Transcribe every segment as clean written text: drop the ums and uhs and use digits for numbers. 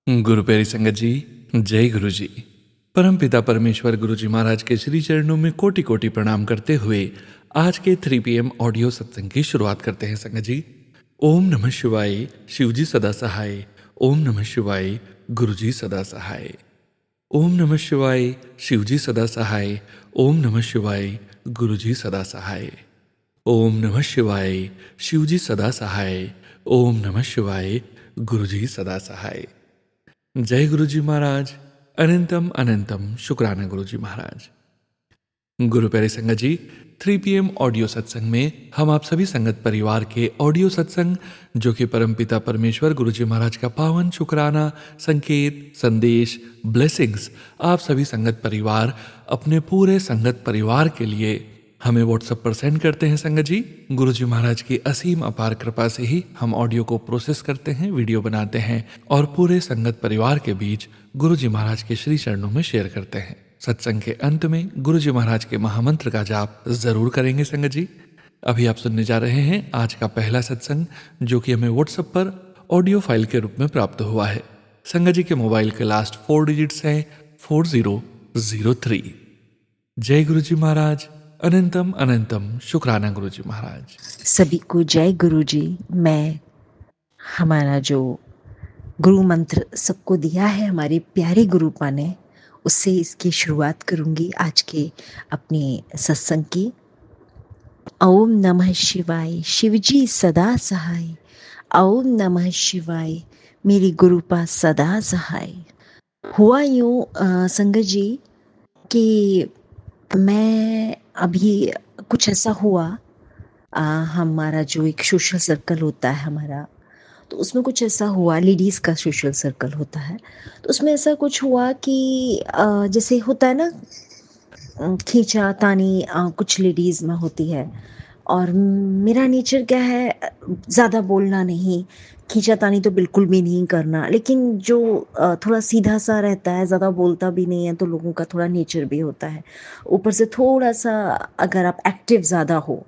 गुरु प्यारी संगत जी, जय गुरु जी। परम पिता परमेश्वर गुरु जी महाराज के श्री चरणों में कोटि कोटि प्रणाम करते हुए आज के 3 PM ऑडियो सत्संग की शुरुआत करते हैं संगत जी। ओम नमः शिवाय, शिव जी सदा सहाय। ओम नमः शिवाय, गुरु जी सदा सहाय। ओम नमः शिवाय, शिव जी सदा सहाय। ओम नमः शिवाय, गुरु जी सदा सहाय। ओम नमः शिवाय, शिव जी सदा सहाय। ओम नमः शिवाय, गुरु जी सदा सहाय। जय गुरु जी महाराज। अनंतम अनंतम शुक्राना गुरु जी महाराज। गुरु प्यारे संगत जी, 3 PM ऑडियो सत्संग में हम आप सभी संगत परिवार के ऑडियो सत्संग जो कि परमपिता परमेश्वर गुरु जी महाराज का पावन शुक्राना, संकेत, संदेश, ब्लेसिंग्स आप सभी संगत परिवार अपने पूरे संगत परिवार के लिए हमें व्हाट्सएप पर सेंड करते हैं संगत जी। गुरु जी महाराज की असीम अपार कृपा से ही हम ऑडियो को प्रोसेस करते हैं, वीडियो बनाते हैं और पूरे संगत परिवार के बीच गुरु जी महाराज के श्री चरणों में शेयर करते हैं। सत्संग के अंत में गुरु जी महाराज के महामंत्र का जाप जरूर करेंगे संगत जी। अभी आप सुनने जा रहे हैं आज का पहला सत्संग जो कि हमें व्हाट्सएप पर ऑडियो फाइल के रूप में प्राप्त हुआ है। संगत जी के मोबाइल के लास्ट 4 डिजिट्स हैं 4003। जय गुरु जी महाराज। अनंतम अनंतम शुक्राना गुरु जी महाराज। सभी को जय गुरु जी। मैं हमारा जो गुरु मंत्र सबको दिया है हमारे प्यारे गुरुपा ने, उससे इसकी शुरुआत करूंगी आज के अपने सत्संग की। ओम नमः शिवाय, शिवजी सदा सहाय। ओम नमः शिवाय, मेरी गुरुपा सदा सहाय। हुआ यूं संगत जी कि मैं अभी कुछ ऐसा हुआ, हमारा जो एक सोशल सर्कल होता है हमारा, तो उसमें कुछ ऐसा हुआ, लेडीज़ का सोशल सर्कल होता है, तो उसमें ऐसा कुछ हुआ कि जैसे होता है ना, खींचा तानी कुछ लेडीज़ में होती है और मेरा नेचर क्या है, ज़्यादा बोलना नहीं, खींचातानी तो बिल्कुल भी नहीं करना, लेकिन जो थोड़ा सीधा सा रहता है, ज़्यादा बोलता भी नहीं है, तो लोगों का थोड़ा नेचर भी होता है। ऊपर से थोड़ा सा अगर आप एक्टिव ज़्यादा हो,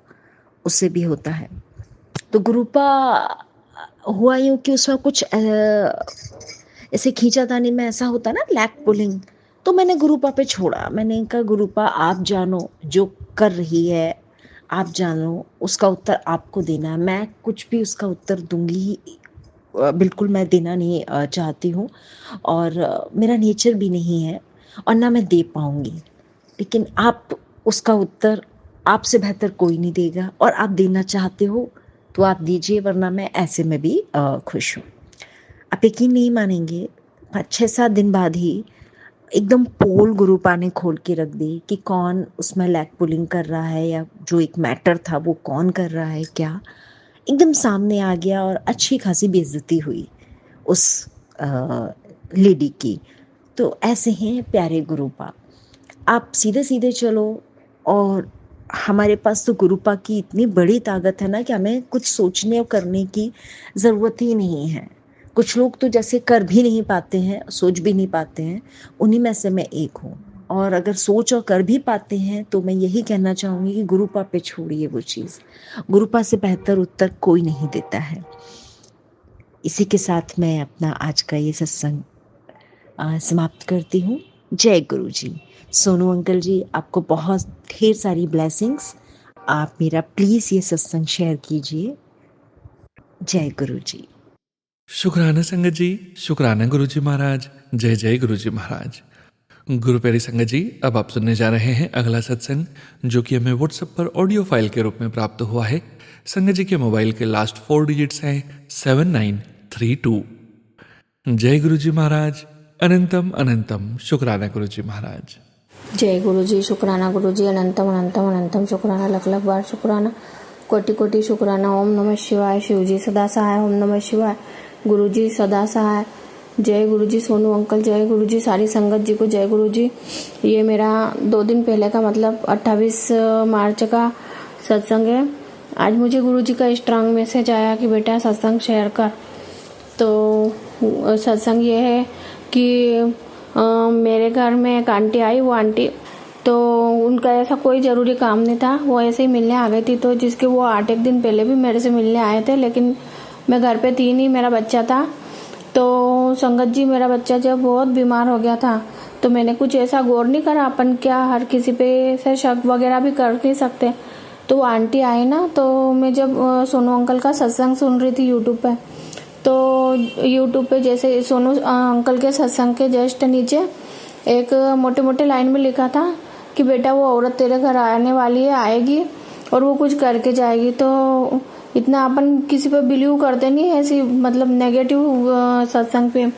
उससे भी होता है। तो गुरुपा हुआ यूँ कि उसमें कुछ ऐसे खींचातानी में ऐसा होता है ना, लैग पुलिंग, तो मैंने गुरुपा पे छोड़ा। मैंने कहा गुरुपा आप जानो जो कर रही है, आप जानो, उसका उत्तर आपको देना है, मैं कुछ भी उसका उत्तर दूंगी ही बिल्कुल मैं देना नहीं चाहती हूँ, और मेरा नेचर भी नहीं है और ना मैं दे पाऊँगी, लेकिन आप उसका उत्तर आपसे बेहतर कोई नहीं देगा, और आप देना चाहते हो तो आप दीजिए, वरना मैं ऐसे में भी खुश हूँ। आप यकीन नहीं मानेंगे, 6-7 दिन बाद ही एकदम पोल गुरुपा ने खोल के रख दी कि कौन उसमें लैग पुलिंग कर रहा है, या जो एक मैटर था वो कौन कर रहा है, क्या एकदम सामने आ गया, और अच्छी खासी बेइज्जती हुई उस लेडी की। तो ऐसे हैं प्यारे गुरुपा, आप सीधे सीधे चलो, और हमारे पास तो गुरुपा की इतनी बड़ी ताकत है ना कि हमें कुछ सोचने और करने की ज़रूरत ही नहीं है। कुछ लोग तो जैसे कर भी नहीं पाते हैं, सोच भी नहीं पाते हैं, उन्हीं में से मैं एक हूँ। और अगर सोच और कर भी पाते हैं तो मैं यही कहना चाहूँगी कि गुरुपा पे छोड़िए वो चीज़, गुरुपा से बेहतर उत्तर कोई नहीं देता है। इसी के साथ मैं अपना आज का ये सत्संग समाप्त करती हूँ। जय गुरु जी। सोनू अंकल जी, आपको बहुत ढेर सारी ब्लेसिंग्स। आप मेरा प्लीज़ ये सत्संग शेयर कीजिए। जय गुरु जी। शुक्राना संगत जी, शुक्राना गुरु जी महाराज। जय जय गुरु जी महाराज। गुरु प्यारी संगत जी, अब आप सुनने जा रहे हैं अगला सत्संग जो कि हमें व्हाट्सएप पर ऑडियो फाइल के रूप में प्राप्त हुआ है। संगत जी के मोबाइल के लास्ट 4 डिजिट्स हैं 7932। जय गुरु जी महाराज। अनंतम अनंतम शुक्राना गुरु जी महाराज। जय गुरु जी, शुक्राना गुरु जी, अनंतम अनंतम अनंतम शुक्राना, लख लख बार शुक्राना, कोटि कोटि शुक्राना। ओम नमः शिवाय, शिव जी सदा सहाय। ओम नमः शिवाय, गुरु जी सदा सहाय। जय गुरु जी सोनू अंकल, जय गुरु जी सारी संगत जी को जय गुरु जी। ये मेरा 2 दिन पहले का मतलब 28 मार्च का सत्संग है। आज मुझे गुरु जी का स्ट्रांग मैसेज आया कि बेटा सत्संग शेयर कर। तो सत्संग ये है कि मेरे घर में एक आंटी आई, वो आंटी तो उनका ऐसा कोई ज़रूरी काम नहीं था, वो ऐसे ही मिलने आ गई थी, तो जिसके वो 8 दिन पहले भी मेरे से मिलने आए थे, लेकिन मैं घर पे थी नहीं, मेरा बच्चा था। तो संगत जी मेरा बच्चा जब बहुत बीमार हो गया था तो मैंने कुछ ऐसा गौर नहीं करा, अपन क्या हर किसी पे ऐसे शक वगैरह भी कर नहीं सकते। तो वो आंटी आई ना, तो मैं जब सोनू अंकल का सत्संग सुन रही थी यूट्यूब पे, तो यूट्यूब पे जैसे सोनू अंकल के सत्संग के जस्ट नीचे एक मोटे मोटे लाइन में लिखा था कि बेटा वो औरत तेरे घर आने वाली है, आएगी और वो कुछ करके जाएगी। तो इतना अपन किसी पे बिलीव करते नहीं है ऐसी मतलब नेगेटिव सत्संग पे।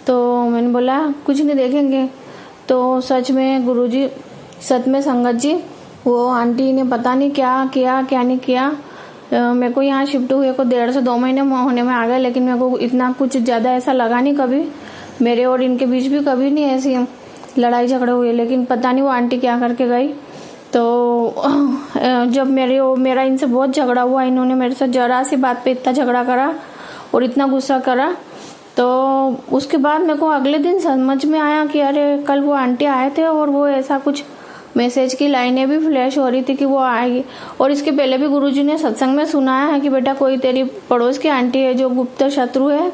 तो मैंने बोला कुछ नहीं देखेंगे। तो सच में गुरुजी, सच में संगत जी, वो आंटी ने पता नहीं क्या किया क्या नहीं किया। मेरे को यहाँ शिफ्ट हुए को 1.5 से 2 महीने होने में आ गए, लेकिन मेरे को इतना कुछ ज़्यादा ऐसा लगा नहीं कभी। मेरे और इनके बीच भी कभी नहीं ऐसी लड़ाई झगड़े हुए, लेकिन पता नहीं वो आंटी क्या करके गई। तो जब मेरा इनसे बहुत झगड़ा हुआ, इन्होंने मेरे से जरा सी बात पे इतना झगड़ा करा और इतना गुस्सा करा। तो उसके बाद मेरे को अगले दिन समझ में आया कि अरे कल वो आंटी आए थे और वो ऐसा कुछ मैसेज की लाइनें भी फ्लैश हो रही थी कि वो आएगी। और इसके पहले भी गुरुजी ने सत्संग में सुनाया है कि बेटा कोई तेरी पड़ोस की आंटी है जो गुप्त शत्रु है।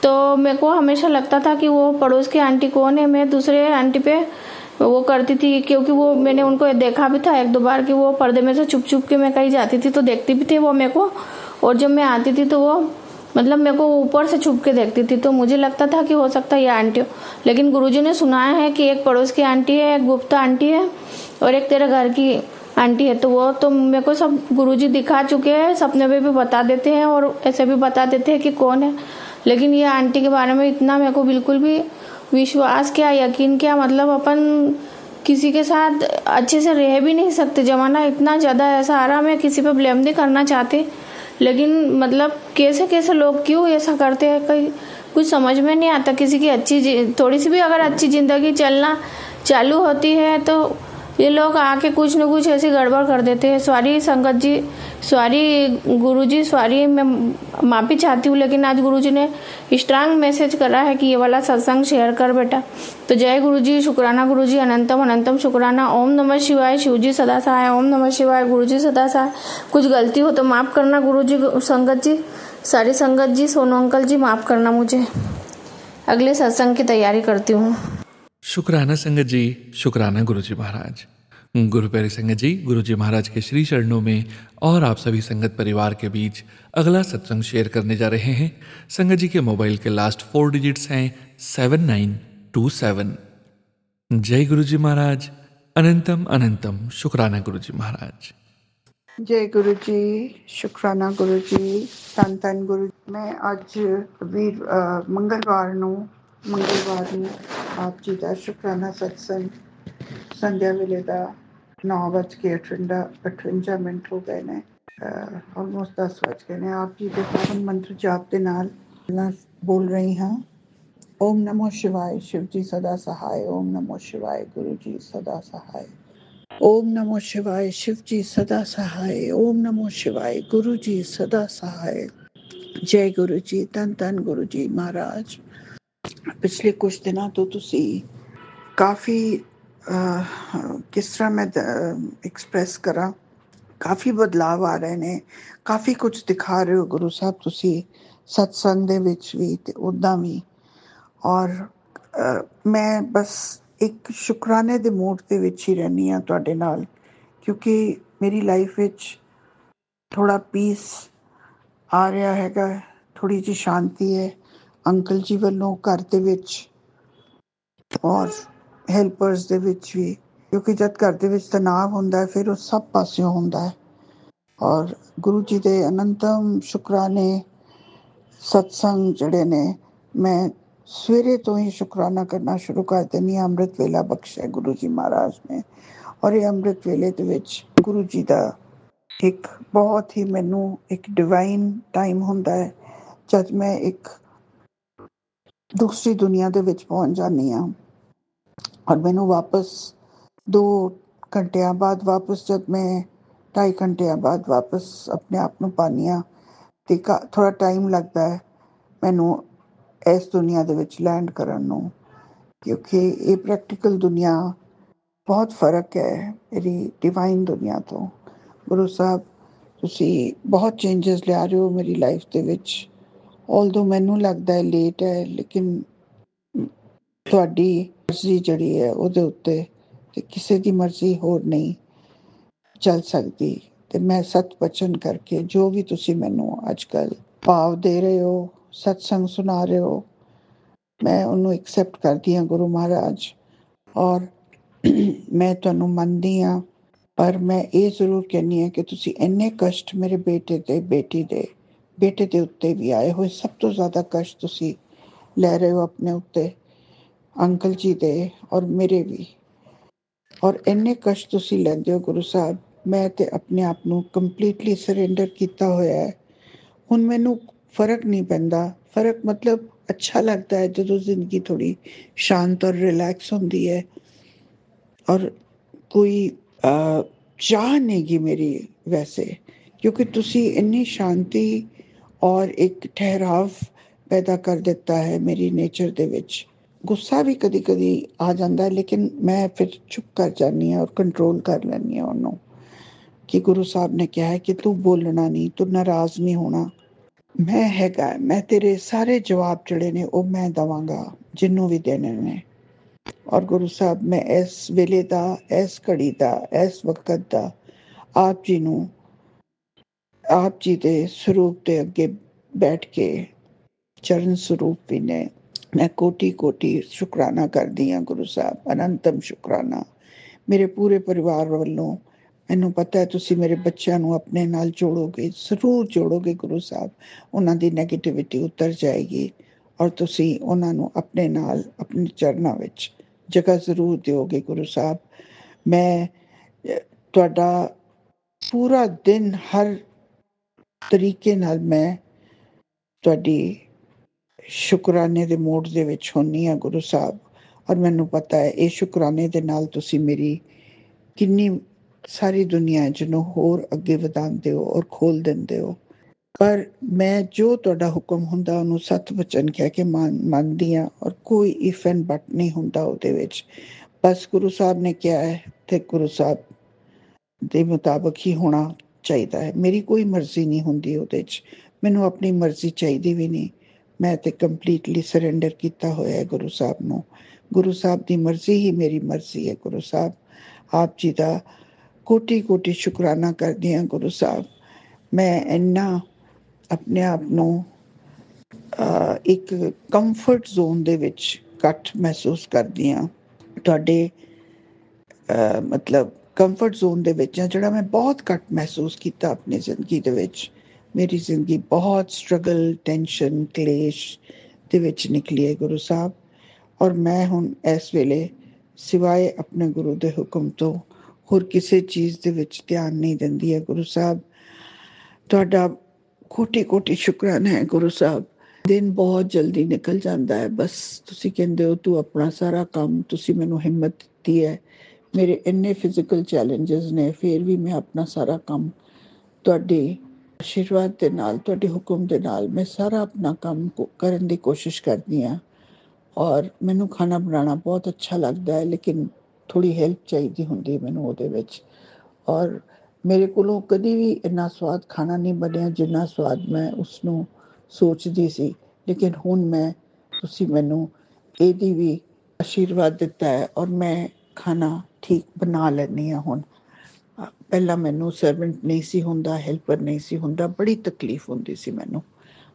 तो मेरे को हमेशा लगता था कि वो पड़ोस की आंटी कौन है। मैं दूसरे आंटी पे वो करती थी, क्योंकि वो मैंने उनको देखा भी था 1-2 बार कि वो पर्दे में से छुप छुप के मैं कहीं जाती थी तो देखती भी थे वो मेरे को, और जब मैं आती थी तो वो मतलब मेरे को ऊपर से छुप के देखती थी। तो मुझे लगता था कि हो सकता है ये आंटी हो, लेकिन गुरुजी ने सुनाया है कि एक पड़ोस की आंटी है, एक गुप्ता आंटी है और एक तेरे घर की आंटी है। तो वो तो मेरे को सब गुरुजी दिखा चुके हैं, सपने में भी बता देते हैं और ऐसे भी बता देते हैं कि कौन है। लेकिन ये आंटी के बारे में इतना मेरे को बिल्कुल भी विश्वास क्या, यकीन क्या, मतलब अपन किसी के साथ अच्छे से रह भी नहीं सकते। जमाना इतना ज़्यादा ऐसा आ रहा, मैं किसी पे ब्लेम नहीं करना चाहती, लेकिन मतलब कैसे कैसे लोग क्यों ऐसा करते हैं कहीं कुछ समझ में नहीं आता। किसी की अच्छी थोड़ी सी भी अगर अच्छी ज़िंदगी चलना चालू होती है तो ये लोग आके कुछ न कुछ ऐसी गड़बड़ कर देते हैं। सॉरी संगत जी, सॉरी गुरुजी, सॉरी, मैं माफ़ी चाहती हूँ, लेकिन आज गुरुजी ने स्ट्रांग मैसेज करा है कि ये वाला सत्संग शेयर कर बेटा। तो जय गुरुजी, शुक्राना गुरुजी, अनंतम अनंतम शुक्राना। ओम नमः शिवाय, शिवजी सदा सहाय। ओम नमः शिवाय, गुरुजी सदा सहाय। कुछ गलती हो तो माफ़ करना गुरुजी, संगत जी, सारी संगत जी, सोनू अंकल जी, माफ़ करना मुझे। अगले सत्संग की तैयारी करती हूँ। शुक्राना संगत जी, शुक्राना गुरुजी महाराज। गुरु प्यारे संगत जी, गुरुजी महाराज के श्री चरणों में और आप सभी संगत परिवार के बीच अगला सत्संग शेयर करने जा रहे हैं। संगत जी के मोबाइल के लास्ट 4 डिजिट्स हैं 7927। जय गुरुजी महाराज, अनंतम अनंतम शुक्राना गुरुजी महाराज। जय गुरु जी, शुक्राना गुरु जी, धन धन गुरु। मैं ਅੱਜ ਮੰਗਲਵਾਰ ਨੂੰ ਆਪ ਜੀ ਦਾ ਸ਼ੁਕਰਾਨਾ ਸਤਸੰਗ ਸੰਧਿਆ ਵੇਲੇ ਦਾ 9:58 ਹੋ ਗਏ ਨੇ, ਆਲਮੋਸਟ 10 ਵੱਜ ਗਏ ਨੇ। ਆਪ ਜੀ ਦੇ ਪਾਵਨ ਮੰਤਰ ਜਾਪ ਦੇ ਨਾਲ ਬੋਲ ਰਹੀ ਹਾਂ। ओम नमो शिवाय, शिव जी सदा सहाय। ओम नमो शिवाय, गुरु जी सदा सहाय। ओम नमो शिवाय, शिव जी सदा सहाय। ओम नमो शिवाय, गुरु जी सदा सहाय। जय गुरु जी, धन धन गुरु जी महाराज। पिछले कुछ दिनों तो तुसी काफ़ी किस तरह मैं एक्सप्रैस करा, काफ़ी बदलाव आ रहे ने, काफ़ी कुछ दिखा रहे हो गुरु साहब तुसी सत्संग दे विच भी ते उदां भी। और मैं बस एक शुकराने दे मूड दे विच ही रहनी हाँ तुहाडे नाल, क्योंकि मेरी लाइफ विच थोड़ा पीस आ रहा हैगा, थोड़ी जी शांति है अंकल जी ਵੱਲੋਂ घर ਦੇ ਵਿੱਚ और ਹੈਲਪਰਸ ਦੇ ਵਿੱਚ ਵੀ। क्योंकि जब घर ਦੇ ਵਿੱਚ तनाव ਹੁੰਦਾ है फिर ਉਹ ਸਭ ਪਾਸਿਓਂ ਹੁੰਦਾ है। और गुरु जी ਦੇ अनंतम शुकराने सत्संग ਜਿਹੜੇ ਨੇ मैं सवेरे तो ही शुकराना करना शुरू कर देनी। अमृत वेला बख्शा गुरु जी महाराज ने, और ये अमृत वेले ਦੇ ਵਿੱਚ गुरु जी ਦਾ एक बहुत ही मैनू एक डिवाइन टाइम ਹੁੰਦਾ है जब मैं एक दूसरी दुनिया ਦੇ ਵਿੱਚ पहुंच जानी हाँ। और मैनू वापस 2 घंटिया बाद वापस जब मैं 2.5 घंटिया बाद वापस अपने आप ਨੂੰ पानी हाँ तो थोड़ा टाइम लगता है मैनू इस दुनिया ਦੇ ਵਿੱਚ लैंड करन ਨੂੰ, क्योंकि ये प्रैक्टिकल दुनिया बहुत फ़र्क है मेरी डिवाइन दुनिया तो। गुरु साहब तुसी बहुत चेंजेस लिया रहे हो मेरी लाइफ ਦੇ ਵਿੱਚ, ਆਲਦੋ ਮੈਨੂੰ ਲੱਗਦਾ ਹੈ ਲੇਟ ਹੈ, ਲੇਕਿਨ ਤੁਹਾਡੀ ਮਰਜ਼ੀ ਜਿਹੜੀ ਹੈ ਉਹਦੇ ਉੱਤੇ ਤੇ ਕਿਸੇ ਦੀ ਮਰਜ਼ੀ ਹੋਰ ਨਹੀਂ ਚੱਲ ਸਕਦੀ। ਤੇ ਮੈਂ ਸਤ ਵਚਨ ਕਰਕੇ ਜੋ ਵੀ ਤੁਸੀਂ ਮੈਨੂੰ ਅੱਜ ਕੱਲ ਭਾਵ ਦੇ ਰਹੇ ਹੋ, ਸਤਸੰਗ ਸੁਣਾ ਰਹੇ ਹੋ, ਮੈਂ ਉਹਨੂੰ ਐਕਸੈਪਟ ਕਰਦੀ ਹਾਂ ਗੁਰੂ ਮਹਾਰਾਜ। ਔਰ ਮੈਂ ਤੁਹਾਨੂੰ ਮੰਨਦੀ ਹਾਂ, ਪਰ ਮੈਂ ਇਹ ਜ਼ਰੂਰ ਕਹਿੰਦੀ ਹਾਂ ਕਿ ਤੁਸੀਂ ਇੰਨੇ ਕਸ਼ਟ ਮੇਰੇ ਬੇਟੇ ਤੇ ਬੇਟੇ ਦੇ ਉੱਤੇ ਵੀ ਆਏ ਹੋਏ, ਸਭ ਤੋਂ ਜ਼ਿਆਦਾ ਕਸ਼ਟ ਤੁਸੀਂ ਲੈ ਰਹੇ ਹੋ ਆਪਣੇ ਉੱਤੇ, ਅੰਕਲ ਜੀ ਦੇ ਔਰ ਮੇਰੇ ਵੀ। ਔਰ ਇੰਨੇ ਕਸ਼ਟ ਤੁਸੀਂ ਲੈਂਦੇ ਹੋ ਗੁਰੂ ਸਾਹਿਬ, ਮੈਂ ਤੇ ਆਪਣੇ ਆਪ ਨੂੰ ਕੰਪਲੀਟਲੀ ਸਰੈਂਡਰ ਕੀਤਾ ਹੋਇਆ ਹੈ। ਹੁਣ ਮੈਨੂੰ ਫਰਕ ਨਹੀਂ ਪੈਂਦਾ, ਫਰਕ ਮਤਲਬ ਅੱਛਾ ਲੱਗਦਾ ਹੈ ਜਦੋਂ ਜ਼ਿੰਦਗੀ ਥੋੜੀ ਸ਼ਾਂਤ ਔਰ ਰਿਲੈਕਸ ਹੁੰਦੀ ਹੈ, ਔਰ ਕੋਈ ਚਾਹ ਨਹੀਂ ਗੀ ਮੇਰੀ ਵੈਸੇ, ਕਿਉਂਕਿ ਤੁਸੀਂ ਇੰਨੀ ਸ਼ਾਂਤੀ ਔਰ ਇੱਕ ਠਹਿਰਾਵ ਪੈਦਾ ਕਰ ਦਿੱਤਾ ਹੈ ਮੇਰੀ ਨੇਚਰ ਦੇ ਵਿੱਚ। ਗੁੱਸਾ ਵੀ ਕਦੀ ਕਦੀ ਆ ਜਾਂਦਾ ਹੈ, ਲੇਕਿਨ ਮੈਂ ਫਿਰ ਚੁੱਪ ਕਰ ਜਾਂਦੀ ਹਾਂ ਔਰ ਕੰਟਰੋਲ ਕਰ ਲੈਂਦੀ ਹਾਂ ਉਹਨੂੰ, ਕਿ ਗੁਰੂ ਸਾਹਿਬ ਨੇ ਕਿਹਾ ਹੈ ਕਿ ਤੂੰ ਬੋਲਣਾ ਨਹੀਂ, ਤੂੰ ਨਾਰਾਜ਼ ਨਹੀਂ ਹੋਣਾ। ਮੈਂ ਹੈਗਾ, ਮੈਂ ਤੇਰੇ ਸਾਰੇ ਜਵਾਬ ਜਿਹੜੇ ਨੇ ਉਹ ਮੈਂ ਦਵਾਂਗਾ, ਜਿਹਨੂੰ ਵੀ ਦੇਣੇ ਨੇ। ਔਰ ਗੁਰੂ ਸਾਹਿਬ, ਮੈਂ ਇਸ ਵੇਲੇ ਦਾ, ਇਸ ਘੜੀ ਦਾ, ਇਸ ਵਕਤ ਦਾ ਆਪ ਜੀ ਨੂੰ, ਆਪ ਜੀ ਦੇ ਸਰੂਪ ਦੇ ਅੱਗੇ ਬੈਠ ਕੇ, ਚਰਨ ਸਰੂਪ ਵੀ ਨੇ, ਮੈਂ ਕੋਟੀ ਕੋਟੀ ਸ਼ੁਕਰਾਨਾ ਕਰਦੀ ਹਾਂ ਗੁਰੂ ਸਾਹਿਬ, ਅਨੰਤਮ ਸ਼ੁਕਰਾਨਾ ਮੇਰੇ ਪੂਰੇ ਪਰਿਵਾਰ ਵੱਲੋਂ। ਮੈਨੂੰ ਪਤਾ ਹੈ ਤੁਸੀਂ ਮੇਰੇ ਬੱਚਿਆਂ ਨੂੰ ਆਪਣੇ ਨਾਲ ਜੋੜੋਗੇ, ਜ਼ਰੂਰ ਜੋੜੋਗੇ ਗੁਰੂ ਸਾਹਿਬ। ਉਹਨਾਂ ਦੀ ਨੈਗੇਟਿਵਿਟੀ ਉਤਰ ਜਾਏਗੀ ਔਰ ਤੁਸੀਂ ਉਹਨਾਂ ਨੂੰ ਆਪਣੇ ਨਾਲ, ਆਪਣੇ ਚਰਨਾਂ ਵਿੱਚ ਜਗ੍ਹਾ ਜ਼ਰੂਰ ਦਿਓਗੇ ਗੁਰੂ ਸਾਹਿਬ। ਮੈਂ ਤੁਹਾਡਾ ਪੂਰਾ ਦਿਨ ਹਰ ਤਰੀਕੇ ਨਾਲ ਮੈਂ ਤੁਹਾਡੀ ਸ਼ੁਕਰਾਨੇ ਦੇ ਮੋਡ ਦੇ ਵਿੱਚ ਹੁੰਨੀ ਆ ਗੁਰੂ ਸਾਹਿਬ। ਔਰ ਮੈਨੂੰ ਪਤਾ ਹੈ ਇਹ ਸ਼ੁਕਰਾਨੇ ਦੇ ਨਾਲ ਤੁਸੀਂ ਮੇਰੀ ਕਿੰਨੀ ਸਾਰੀ ਦੁਨੀਆ ਜਿਹਨੂੰ ਹੋਰ ਅੱਗੇ ਵਧਾਉਂਦੇ ਹੋ ਔਰ ਖੋਲ ਦਿੰਦੇ ਹੋ। ਪਰ ਮੈਂ ਜੋ ਤੁਹਾਡਾ ਹੁਕਮ ਹੁੰਦਾ ਉਹਨੂੰ ਸਤ ਵਚਨ ਕਹਿ ਕੇ ਮੰਨਦੀ ਹਾਂ, ਔਰ ਕੋਈ ਇਫ ਐਂਡ ਬਟ ਨਹੀਂ ਹੁੰਦਾ ਉਹਦੇ ਵਿੱਚ। ਬਸ ਗੁਰੂ ਸਾਹਿਬ ਨੇ ਕਿਹਾ ਹੈ ਤੇ ਗੁਰੂ ਸਾਹਿਬ ਦੇ ਮੁਤਾਬਕ ਹੀ ਹੋਣਾ ਚਾਹੀਦਾ ਹੈ। ਮੇਰੀ ਕੋਈ ਮਰਜ਼ੀ ਨਹੀਂ ਹੁੰਦੀ ਉਹਦੇ 'ਚ, ਮੈਨੂੰ ਆਪਣੀ ਮਰਜ਼ੀ ਚਾਹੀਦੀ ਵੀ ਨਹੀਂ। ਮੈਂ ਤੇ ਕੰਪਲੀਟਲੀ ਸਰੈਂਡਰ ਕੀਤਾ ਹੋਇਆ ਹੈ ਗੁਰੂ ਸਾਹਿਬ ਨੂੰ। ਗੁਰੂ ਸਾਹਿਬ ਦੀ ਮਰਜ਼ੀ ਹੀ ਮੇਰੀ ਮਰਜ਼ੀ ਹੈ ਗੁਰੂ ਸਾਹਿਬ। ਆਪ ਜੀ ਦਾ ਕੋਟੀ ਕੋਟੀ ਸ਼ੁਕਰਾਨਾ ਕਰਦੀ ਹਾਂ ਗੁਰੂ ਸਾਹਿਬ। ਮੈਂ ਇੰਨਾ ਆਪਣੇ ਆਪ ਨੂੰ ਇੱਕ ਕੰਫਰਟ ਜ਼ੋਨ ਦੇ ਵਿੱਚ ਘੱਟ ਮਹਿਸੂਸ ਕਰਦੀ ਹਾਂ। ਤੁਹਾਡੇ ਮਤਲਬ ਕੰਫਰਟ ਜ਼ੋਨ ਦੇ ਵਿੱਚ ਜਿਹੜਾ ਮੈਂ ਬਹੁਤ ਘੱਟ ਮਹਿਸੂਸ ਕੀਤਾ ਆਪਣੀ ਜ਼ਿੰਦਗੀ ਦੇ ਵਿੱਚ। ਮੇਰੀ ਜ਼ਿੰਦਗੀ ਬਹੁਤ ਸਟਰਗਲ, ਟੈਨਸ਼ਨ, ਕਲੇਸ਼ ਦੇ ਵਿੱਚ ਨਿਕਲੀ ਹੈ ਗੁਰੂ ਸਾਹਿਬ। ਔਰ ਮੈਂ ਹੁਣ ਇਸ ਵੇਲੇ ਸਿਵਾਏ ਆਪਣੇ ਗੁਰੂ ਦੇ ਹੁਕਮ ਤੋਂ ਹੋਰ ਕਿਸੇ ਚੀਜ਼ ਦੇ ਵਿੱਚ ਧਿਆਨ ਨਹੀਂ ਦਿੰਦੀ ਹੈ ਗੁਰੂ ਸਾਹਿਬ। ਤੁਹਾਡਾ ਕੋਟੀ ਕੋਟੀ ਸ਼ੁਕਰਾਨਾ ਹੈ ਗੁਰੂ ਸਾਹਿਬ। ਦਿਨ ਬਹੁਤ ਜਲਦੀ ਨਿਕਲ ਜਾਂਦਾ ਹੈ, ਬਸ ਤੁਸੀਂ ਕਹਿੰਦੇ ਹੋ ਤੂੰ ਆਪਣਾ ਸਾਰਾ ਕੰਮ, ਤੁਸੀਂ ਮੈਨੂੰ ਹਿੰਮਤ ਦਿੱਤੀ ਹੈ। ਮੇਰੇ ਇੰਨੇ ਫਿਜ਼ੀਕਲ ਚੈਲੰਜਸ ਨੇ, ਫਿਰ ਵੀ ਮੈਂ ਆਪਣਾ ਸਾਰਾ ਕੰਮ ਤੁਹਾਡੇ ਆਸ਼ੀਰਵਾਦ ਦੇ ਨਾਲ, ਤੁਹਾਡੇ ਹੁਕਮ ਦੇ ਨਾਲ ਮੈਂ ਸਾਰਾ ਆਪਣਾ ਕੰਮ ਕਰਨ ਦੀ ਕੋਸ਼ਿਸ਼ ਕਰਦੀ ਹਾਂ। ਔਰ ਮੈਨੂੰ ਖਾਣਾ ਬਣਾਉਣਾ ਬਹੁਤ ਅੱਛਾ ਲੱਗਦਾ ਹੈ, ਲੇਕਿਨ ਥੋੜ੍ਹੀ ਹੈਲਪ ਚਾਹੀਦੀ ਹੁੰਦੀ ਹੈ ਮੈਨੂੰ ਉਹਦੇ ਵਿੱਚ। ਔਰ ਮੇਰੇ ਕੋਲੋਂ ਕਦੀ ਵੀ ਇੰਨਾ ਸਵਾਦ ਖਾਣਾ ਨਹੀਂ ਬਣਿਆ ਜਿੰਨਾ ਸਵਾਦ ਮੈਂ ਉਸਨੂੰ ਸੋਚਦੀ ਸੀ। ਲੇਕਿਨ ਹੁਣ ਤੁਸੀਂ ਮੈਨੂੰ ਇਹਦੀ ਵੀ ਆਸ਼ੀਰਵਾਦ ਦਿੱਤਾ ਹੈ ਔਰ ਮੈਂ ਖਾਣਾ ਠੀਕ ਬਣਾ ਲੈਂਦੀ ਹਾਂ ਹੁਣ। ਪਹਿਲਾਂ ਮੈਨੂੰ ਸਰਵੈਂਟ ਨਹੀਂ ਸੀ ਹੁੰਦਾ, ਹੈਲਪਰ ਨਹੀਂ ਸੀ ਹੁੰਦਾ, ਬੜੀ ਤਕਲੀਫ ਹੁੰਦੀ ਸੀ ਮੈਨੂੰ।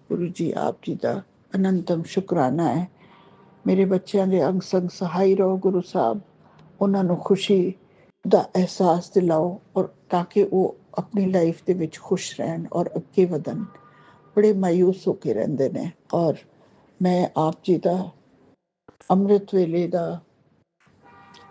ਗੁਰੂ ਜੀ, ਆਪ ਜੀ ਦਾ ਅਨੰਤਮ ਸ਼ੁਕਰਾਨਾ ਹੈ। ਮੇਰੇ ਬੱਚਿਆਂ ਦੇ ਅੰਗ ਸੰਗ ਸਹਾਈ ਰਹੋ ਗੁਰੂ ਸਾਹਿਬ। ਉਹਨਾਂ ਨੂੰ ਖੁਸ਼ੀ ਦਾ ਅਹਿਸਾਸ ਦਿਲਾਓ ਔਰ ਤਾਂ ਕਿ ਉਹ ਆਪਣੀ ਲਾਈਫ ਦੇ ਵਿੱਚ ਖੁਸ਼ ਰਹਿਣ ਔਰ ਅੱਗੇ ਵਧਣ। ਬੜੇ ਮਾਯੂਸ ਹੋ ਕੇ ਰਹਿੰਦੇ ਨੇ। ਔਰ ਮੈਂ ਆਪ ਜੀ ਦਾ ਅੰਮ੍ਰਿਤ ਵੇਲੇ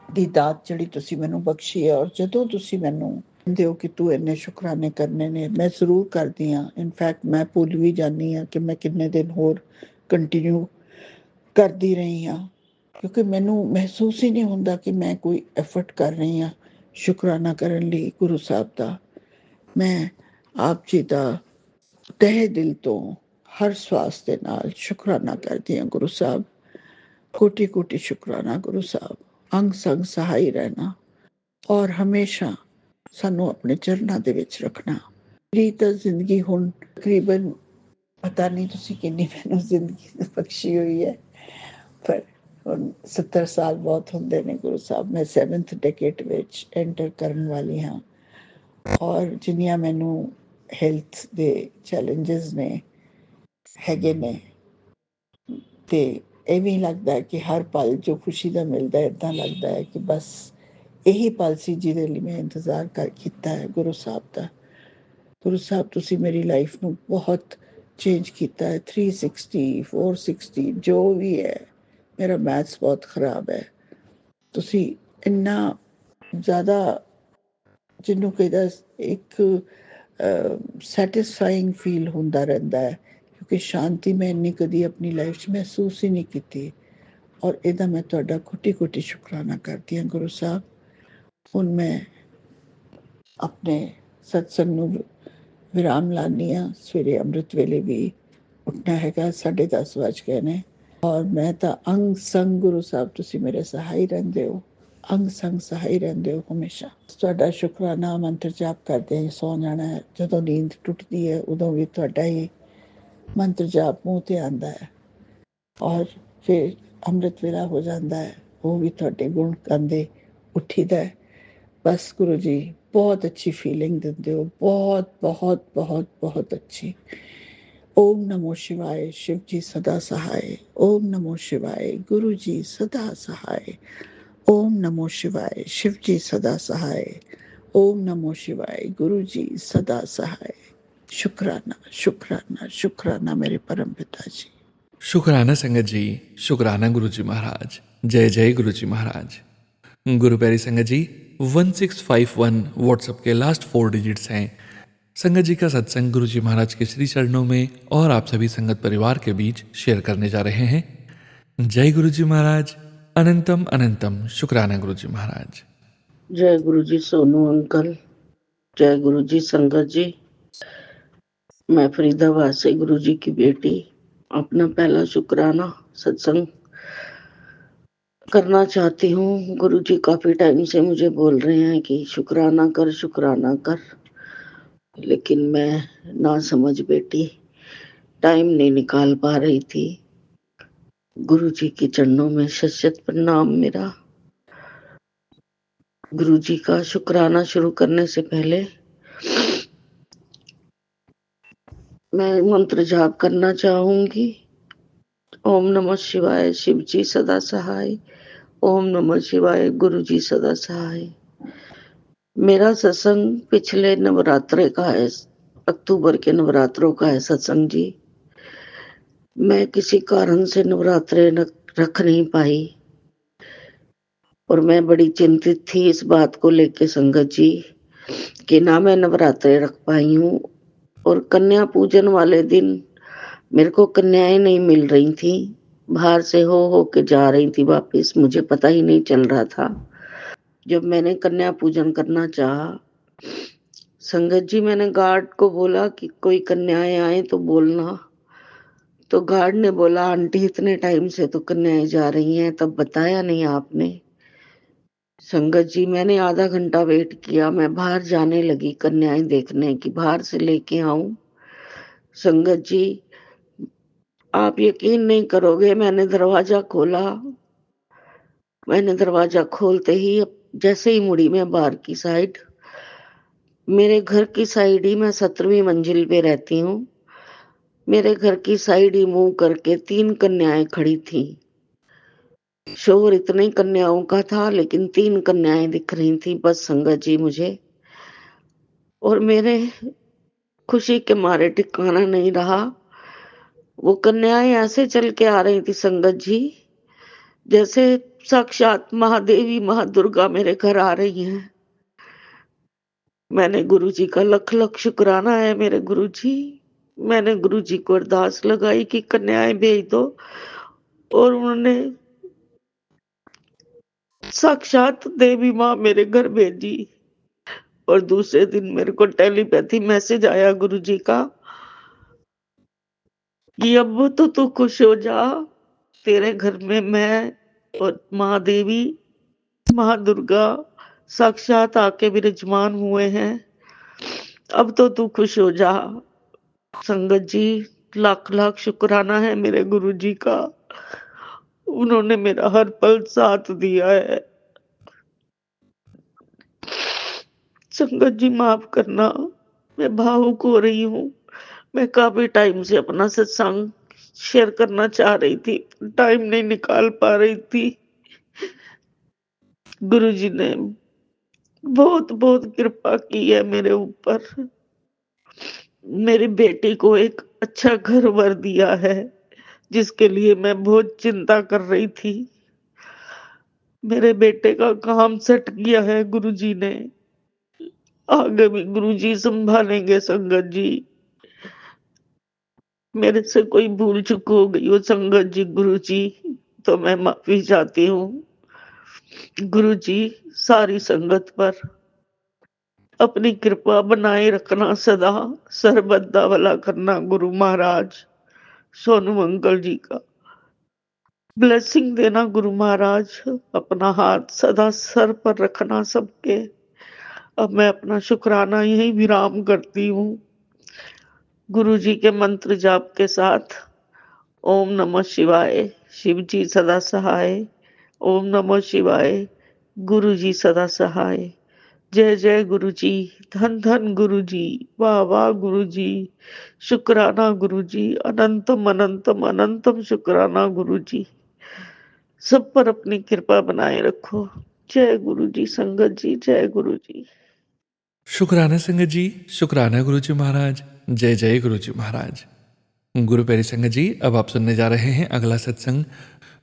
ਦੀ ਦਾਤ ਜਿਹੜੀ ਤੁਸੀਂ ਮੈਨੂੰ ਬਖਸ਼ੀ ਹੈ, ਔਰ ਜਦੋਂ ਤੁਸੀਂ ਮੈਨੂੰ ਕਹਿੰਦੇ ਹੋ ਕਿ ਤੂੰ ਇੰਨੇ ਸ਼ੁਕਰਾਨੇ ਕਰਨੇ ਨੇ, ਮੈਂ ਜ਼ਰੂਰ ਕਰਦੀ ਹਾਂ। ਇਨਫੈਕਟ ਮੈਂ ਭੁੱਲ ਵੀ ਜਾਂਦੀ ਹਾਂ ਕਿ ਮੈਂ ਕਿੰਨੇ ਦਿਨ ਹੋਰ ਕੰਟੀਨਿਊ ਕਰਦੀ ਰਹੀ ਹਾਂ, ਕਿਉਂਕਿ ਮੈਨੂੰ ਮਹਿਸੂਸ ਹੀ ਨਹੀਂ ਹੁੰਦਾ ਕਿ ਮੈਂ ਕੋਈ ਐਫਰਟ ਕਰ ਰਹੀ ਹਾਂ ਸ਼ੁਕਰਾਨਾ ਕਰਨ ਲਈ ਗੁਰੂ ਸਾਹਿਬ ਦਾ। ਮੈਂ ਆਪ ਜੀ ਦਾ ਤਹਿ ਦਿਲ ਤੋਂ ਹਰ ਸਵਾਸ ਦੇ ਨਾਲ ਸ਼ੁਕਰਾਨਾ ਕਰਦੀ ਹਾਂ ਗੁਰੂ ਸਾਹਿਬ। ਕੋਟੀ ਕੋਟੀ ਸ਼ੁਕਰਾਨਾ ਗੁਰੂ ਸਾਹਿਬ। ਅੰਗ ਸੰਗ ਸਹਾਈ ਰਹਿਣਾ ਔਰ ਹਮੇਸ਼ਾ ਸਾਨੂੰ ਆਪਣੇ ਚਰਨਾਂ ਦੇ ਵਿੱਚ ਰੱਖਣਾ। ਮੇਰੀ ਤਾਂ ਜ਼ਿੰਦਗੀ ਹੁਣ ਤਕਰੀਬਨ ਪਤਾ ਨਹੀਂ ਤੁਸੀਂ ਕਿੰਨੀ ਮੈਨੂੰ ਜ਼ਿੰਦਗੀ ਬਖਸ਼ੀ ਹੋਈ ਹੈ, ਪਰ ਹੁਣ 70 ਸਾਲ ਬਹੁਤ ਹੁੰਦੇ ਨੇ ਗੁਰੂ ਸਾਹਿਬ। ਮੈਂ 7th ਡੈਕੇਡ ਵਿੱਚ ਐਂਟਰ ਕਰਨ ਵਾਲੀ ਹਾਂ, ਔਰ ਜਿੰਨੀਆਂ ਮੈਨੂੰ ਹੈਲਥ ਦੇ ਚੈਲੰਜਸ ਨੇ ਹੈਗੇ ਨੇ, ਤੇ ਐਵੇਂ ਲੱਗਦਾ ਹੈ ਕਿ ਹਰ ਪਲ ਜੋ ਖੁਸ਼ੀ ਦਾ ਮਿਲਦਾ ਹੈ, ਇੱਦਾਂ ਲੱਗਦਾ ਹੈ ਕਿ ਬਸ ਇਹੀ ਪਲ ਸੀ ਜਿਹਦੇ ਲਈ ਮੈਂ ਇੰਤਜ਼ਾਰ ਕੀਤਾ ਹੈ ਗੁਰੂ ਸਾਹਿਬ ਦਾ। ਗੁਰੂ ਸਾਹਿਬ ਤੁਸੀਂ ਮੇਰੀ ਲਾਈਫ ਨੂੰ ਬਹੁਤ ਚੇਂਜ ਕੀਤਾ ਹੈ। 360 460 ਜੋ ਵੀ ਹੈ, ਮੇਰਾ ਮੈਥਸ ਬਹੁਤ ਖਰਾਬ ਹੈ। ਤੁਸੀਂ ਇੰਨਾ ਜ਼ਿਆਦਾ, ਜਿਹਨੂੰ ਕਹਿੰਦਾ ਇੱਕ ਸੈਟਿਸਫਾਈਂਗ ਫੀਲ ਹੁੰਦਾ ਰਹਿੰਦਾ ਹੈ, ਕਿਉਂਕਿ ਸ਼ਾਂਤੀ ਮੈਂ ਇੰਨੀ ਕਦੀ ਆਪਣੀ ਲਾਈਫ 'ਚ ਮਹਿਸੂਸ ਹੀ ਨਹੀਂ ਕੀਤੀ। ਔਰ ਇਹਦਾ ਮੈਂ ਤੁਹਾਡਾ ਕੋਟੀ ਕੋਟੀ ਸ਼ੁਕਰਾਨਾ ਕਰਦੀ ਹਾਂ ਗੁਰੂ ਸਾਹਿਬ। ਹੁਣ ਮੈਂ ਆਪਣੇ ਸਤਸੰਗ ਨੂੰ ਵਿਰਾਮ ਲਾਉਂਦੀ ਹਾਂ। ਸਵੇਰੇ ਅੰਮ੍ਰਿਤ ਵੇਲੇ ਵੀ ਉੱਠਣਾ ਹੈਗਾ, 10:30 ਵੱਜ ਗਏ ਨੇ, ਔਰ ਮੈਂ ਤਾਂ ਅੰਗ ਸੰਗ ਗੁਰੂ ਸਾਹਿਬ ਤੁਸੀਂ ਮੇਰੇ ਸਹਾਈ ਰਹਿੰਦੇ ਹੋ, ਅੰਗ ਸੰਗ ਸਹਾਈ ਰਹਿੰਦੇ ਹੋ ਹਮੇਸ਼ਾ। ਤੁਹਾਡਾ ਸ਼ੁਕਰਾਨਾ ਮੰਤਰ ਜਾਪ ਕਰਦੇ ਹੀ ਸੌ ਜਾਣਾ ਹੈ। ਜਦੋਂ ਨੀਂਦ ਟੁੱਟਦੀ ਹੈ ਉਦੋਂ ਵੀ ਤੁਹਾਡਾ ਹੀ ਮੰਤਰ ਜਾਪ ਮੂੰਹ ਤੇ ਆਉਂਦਾ ਹੈ, ਔਰ ਫਿਰ ਅੰਮ੍ਰਿਤ ਵੇਲਾ ਹੋ ਜਾਂਦਾ ਹੈ, ਉਹ ਵੀ ਤੁਹਾਡੇ ਗੁਣ ਗਾਉਂਦੇ ਉੱਠੀਦਾ ਹੈ। ਬਸ ਗੁਰੂ ਜੀ ਬਹੁਤ ਅੱਛੀ ਫੀਲਿੰਗ ਦਿੰਦੇ ਹੋ, ਬਹੁਤ ਬਹੁਤ ਬਹੁਤ ਬਹੁਤ ਅੱਛੀ। ओम नमो शिवाय, शिव जी सदा सहाय। ओम नमो शिवाय, गुरु जी सदा सहाय। ओम नमो शिवाय, शिव जी सदा सहाय। ओम नमो शिवाय, गुरु जी सदा सहाय। शुक्राना शुक्राना शुक्राना मेरे परम पिता जी। शुक्राना संगत जी, शुक्राना गुरु जी महाराज। जय जय गुरु जी महाराज। गुरु प्यारी संगत जी, 1651 व्हाट्सएप के लास्ट 4 डिजिट्स हैं। संगत जी का सत्संग गुरु जी महाराज के श्री चरणों में और आप सभी संगत परिवार के बीच शेयर करने जा रहे हैं। जय गुरु जी महाराज। अनंतम अनंतम शुक्राना गुरु जी महाराज। जय गुरु जी सोनू अंकल, जय गुरु जी संगत जी। मैं फरीदाबाद से गुरु जी की बेटी अपना पहला शुक्राना सत्संग करना चाहती हूँ। गुरु जी काफी टाइम से मुझे बोल रहे हैं कि शुक्राना कर, शुक्राना कर, लेकिन मैं ना समझ बेटी टाइम नहीं निकाल पा रही थी। गुरु जी के चरणों में शत शत प्रणाम मेरा। गुरु जी का शुक्राना शुरू करने से पहले मैं मंत्र जाप करना चाहूंगी। ओम नमः शिवाय, शिव जी सदा सहाय। ओम नमः शिवाय, गुरु जी सदा सहाय। मेरा सत्संग पिछले नवरात्रे का है, अक्टूबर के नवरात्रों का है सत्संग जी। मैं किसी कारण से नवरात्रे रख नहीं पाई और मैं बड़ी चिंतित थी इस बात को लेके संगत जी कि ना मैं नवरात्रे रख पाई हूँ, और कन्या पूजन वाले दिन मेरे को कन्याएं नहीं मिल रही थी, बाहर से हो के जा रही थी वापस, मुझे पता ही नहीं चल रहा था। जब मैंने कन्या पूजन करना चाहा संगत जी, मैंने गार्ड को बोला कि कोई कन्याएं आए तो बोलना, तो गार्ड ने बोला आंटी इतने टाइम से तो कन्याएं जा रही हैं, तब बताया नहीं आपने। संगत जी मैंने आधा घंटा वेट किया, मैं बाहर जाने लगी कन्याएं देखने की, बाहर से लेके आऊं। संगत जी आप यकीन नहीं करोगे, मैंने दरवाजा खोला, मैंने दरवाजा खोलते ही जैसे ही मुड़ी मैं बाहर की साइड, मेरे घर की साइड ही, मैं 17वीं मंजिल पे रहती हूँ, मेरे घर की साइड ही मुंह करके 3 कन्याएं खड़ी थी। शोर इतने कन्याओं का था लेकिन 3 कन्याएं दिख रही थी बस संगत जी मुझे, और मेरे खुशी के मारे ठिकाना नहीं रहा। वो कन्याएं ऐसे चल के आ रही थी संगत जी जैसे साक्षात महादेवी महादुर्गा मेरे घर आ रही हैं। मैंने गुरु जी का लख लख शुक्राना है मेरे गुरु जी। मैंने गुरु जी को अरदास लगाई कि कन्याएं भेज दो, और उन्होंने साक्षात देवी माँ मेरे घर भेजी। और दूसरे दिन मेरे को टेलीपैथी मैसेज आया गुरु जी का कि अब तो तू खुश हो जा, तेरे घर में मैं और महादेवी महादुर्गा साक्षात आके विराजमान हुए हैं, अब तो तू खुश हो जा। संगत जी लाख लाख शुक्राना है मेरे गुरुजी का। उन्होंने मेरा हर पल साथ दिया है। संगत जी माफ करना, मैं भावुक हो रही हूँ। मैं काफी टाइम से अपना सत्संग शेयर करना चाह रही थी, टाइम नहीं निकाल पा रही थी। गुरुजी ने बहुत बहुत कृपा की है मेरे ऊपर। मेरी बेटी को एक अच्छा घर वर दिया है, जिसके लिए मैं बहुत चिंता कर रही थी। मेरे बेटे का काम सेट किया है गुरुजी ने। आगे भी गुरुजी संभालेंगे संगत जी। मेरे से कोई भूल चूक हो गई हो संगत जी, गुरुजी, तो मैं माफी चाहती हूँ। गुरुजी, सारी संगत पर अपनी कृपा बनाए रखना सदा, सर्वदा भला करना गुरु महाराज। सोनू अंकल जी का ब्लेसिंग देना गुरु महाराज। अपना हाथ सदा सर पर रखना सबके। अब मैं अपना शुक्राना यही विराम करती हूँ गुरु जी के मंत्र जाप के साथ। ओम नमः शिवाय, शिव जी सदा सहाय। ओम नमः शिवाय, गुरु जी सदा सहाय। जय जय गुरु जी, धन धन गुरु जी, वाह वाह गुरु जी, शुक्राना गुरु जी, अनंतम अनंतम अनंतम शुक्राना गुरु जी। सब पर अपनी कृपा बनाए रखो। जय गुरु जी संगत जी, जय गुरु जी। शुक्राना संगत जी, शुक्राना गुरु जी महाराज। जय जय गुरु जी महाराज। गुरु प्यारी संगत जी, अब आप सुनने जा रहे हैं अगला सत्संग,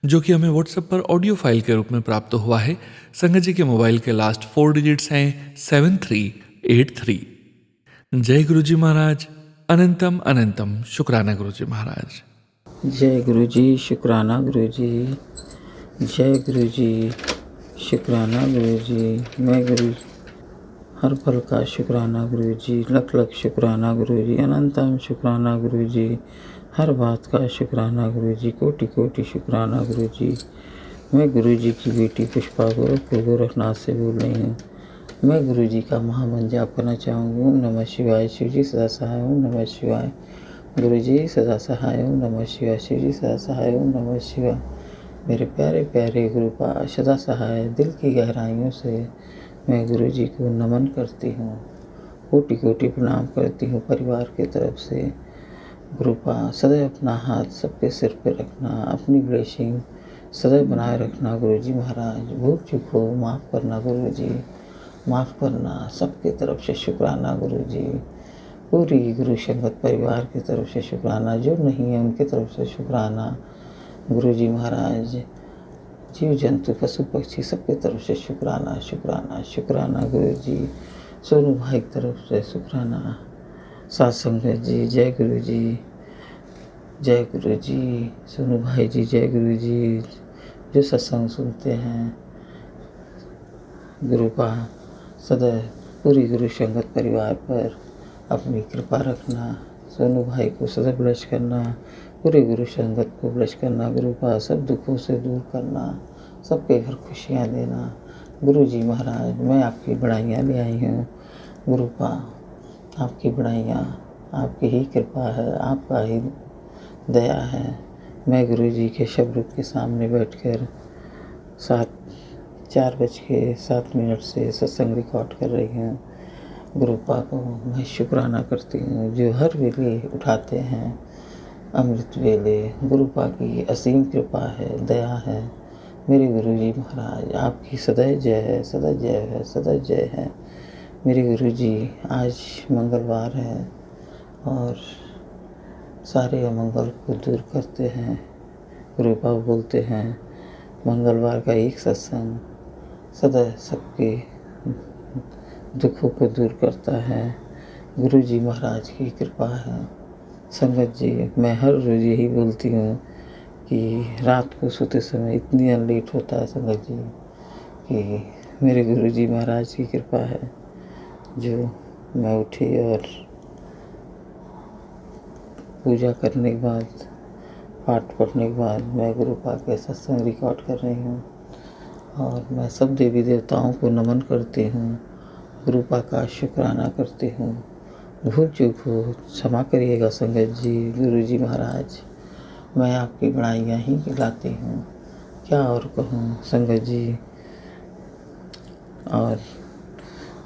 जो कि हमें व्हाट्सएप पर ऑडियो फाइल के रूप में प्राप्त हुआ है। संगत जी के मोबाइल के लास्ट 4 डिजिट्स हैं 7383। जय गुरु जी महाराज। अनंतम अनंतम शुक्राना गुरु जी महाराज। जय गुरु जी, शुक्राना गुरु जी। जय गुरु जी, शुक्राना गुरु जी। मैं गुरु हर पल का शुक्राना गुरु जी, लख लख शुक्राना गुरु जी, अनंतम शुक्राना गुरु जी, हर बात का शुक्राना गुरु जी, कोटि कोटि शुक्राना गुरु जी। मैं गुरु जी की बेटी पुष्पा को गोरखनाथ से बोल रही हूँ। मैं गुरु जी का महामंत्र जाप करना चाहूँगी। ओम नमः शिवाय, शिव जी सदा सहाय। ओम नमः शिवाय, गुरु जी सदा सहाय। ओम नमः शिवाय, शिव जी सदा सहाय। ओम नमः शिवाय, मेरे प्यारे प्यारे गुरु का सदा सहाय। दिल की गहराइयों से मैं गुरु जी को नमन करती हूँ, कोटि कोटि प्रणाम करती हूँ परिवार की तरफ से। गुरु का सदैव अपना हाथ सबके सिर पर रखना, अपनी ब्लेसिंग सदैव बनाए रखना गुरु जी महाराज। भूल चूक हो माफ़ करना गुरु जी, माफ़ करना। सबके तरफ से शुक्राना गुरु जी। पूरी गुरु संगत परिवार की तरफ से शुक्राना, जो नहीं है उनकी तरफ से शुक्राना गुरु जी महाराज। जीव जंतु पशु पक्षी सबकी तरफ से शुक्राना शुक्राना शुक्राना गुरु जी। सोनू भाई की तरफ से शुक्राना। सात संगत जी, जय गुरु जी, जय गुरु जी। सोनू भाई जी, जय गुरु जी। जो सत्संग सुनते हैं, गुरु का सदैव पूरी गुरु संगत परिवार पर अपनी कृपा रखना। सोनू भाई को सदैव ब्लेस करना, पूरी गुरु संगत को ब्लेस करना। गुरु का सब दुखों से दूर करना, सबके घर खुशियाँ देना। गुरु जी महाराज, मैं आपकी बड़ाइयाँ ले आई हूँ। गुरु का आपकी बड़ाइयाँ, आपकी ही कृपा है, आपका ही दया है। मैं गुरु जी के शब्द के सामने बैठकर 4:07 से सत्संग रिकॉर्ड कर रही हूँ। गुरु पा को मैं शुक्राना करती हूँ, जो हर वेले उठाते हैं अमृत वेले। गुरु पा की असीम कृपा है, दया है। मेरे गुरु जी महाराज, आपकी सदैव जय है, सदा जय है, सदा जय है। मेरे गुरु जी, आज मंगलवार है और सारे अमंगल को दूर करते हैं। गुरु पा बोलते हैं, मंगलवार का एक सत्संग सदा सबके दुखों को दूर करता है। गुरु जी महाराज की कृपा है। संगत जी, मैं हर रोज़ यही बोलती हूँ कि रात को सोते समय इतनी लेट होता है संगत जी, कि मेरे गुरु जी महाराज की कृपा है जो मैं उठी और पूजा करने के बाद, पाठ पढ़ने के बाद मैं गुरु पा के सत्संग रिकॉर्ड कर रही हूँ। और मैं सब देवी देवताओं को नमन करती हूँ, गुरु पा का शुक्राना करती हूँ। भूल चूक हो क्षमा करिएगा संगत जी। गुरु जी महाराज, मैं आपकी बड़ाइयाँ ही गिलाती हूँ, क्या और कहूँ संगत जी। और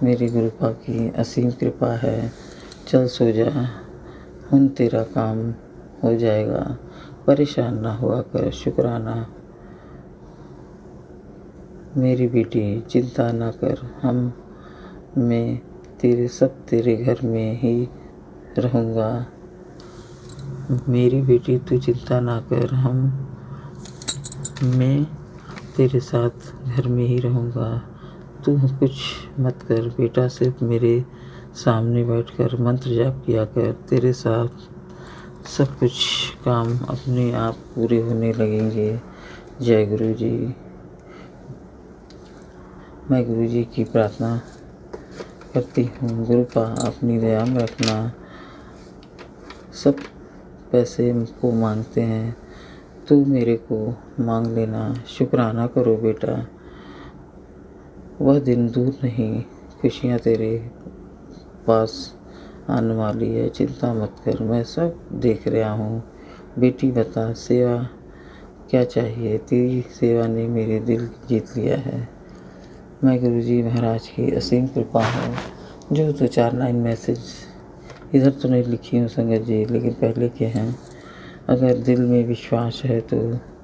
मेरी गुरुपा की असीम कृपा है। चल सो जा, हुन तेरा काम हो जाएगा, परेशान ना हुआ कर, शुक्राना मेरी बेटी, चिंता ना कर, मैं तेरे घर में ही रहूँगा। मेरी बेटी तू चिंता ना कर, मैं तेरे साथ घर में ही रहूँगा। तू कुछ मत कर बेटा, सिर्फ मेरे सामने बैठकर मंत्र जाप किया कर, तेरे साथ सब कुछ काम अपने आप पूरे होने लगेंगे। जय गुरु जी। मैं गुरु जी की प्रार्थना करती हूँ, गुरुपा अपनी दया में रखना। सब पैसे मुझको मांगते हैं, तू मेरे को मांग लेना, शुक्राना करो बेटा। वह दिन दूर नहीं, खुशियाँ तेरे पास आने वाली है, चिंता मत कर, मैं सब देख रहा हूँ। बेटी बता, सेवा क्या चाहिए? तेरी सेवा ने मेरे दिल जीत लिया है। मैं गुरुजी महाराज की असीम कृपा है। जो 2-4 लाइन मैसेज इधर तो नहीं लिखी हूँ संगत जी, लेकिन पहले के हैं। अगर दिल में विश्वास है तो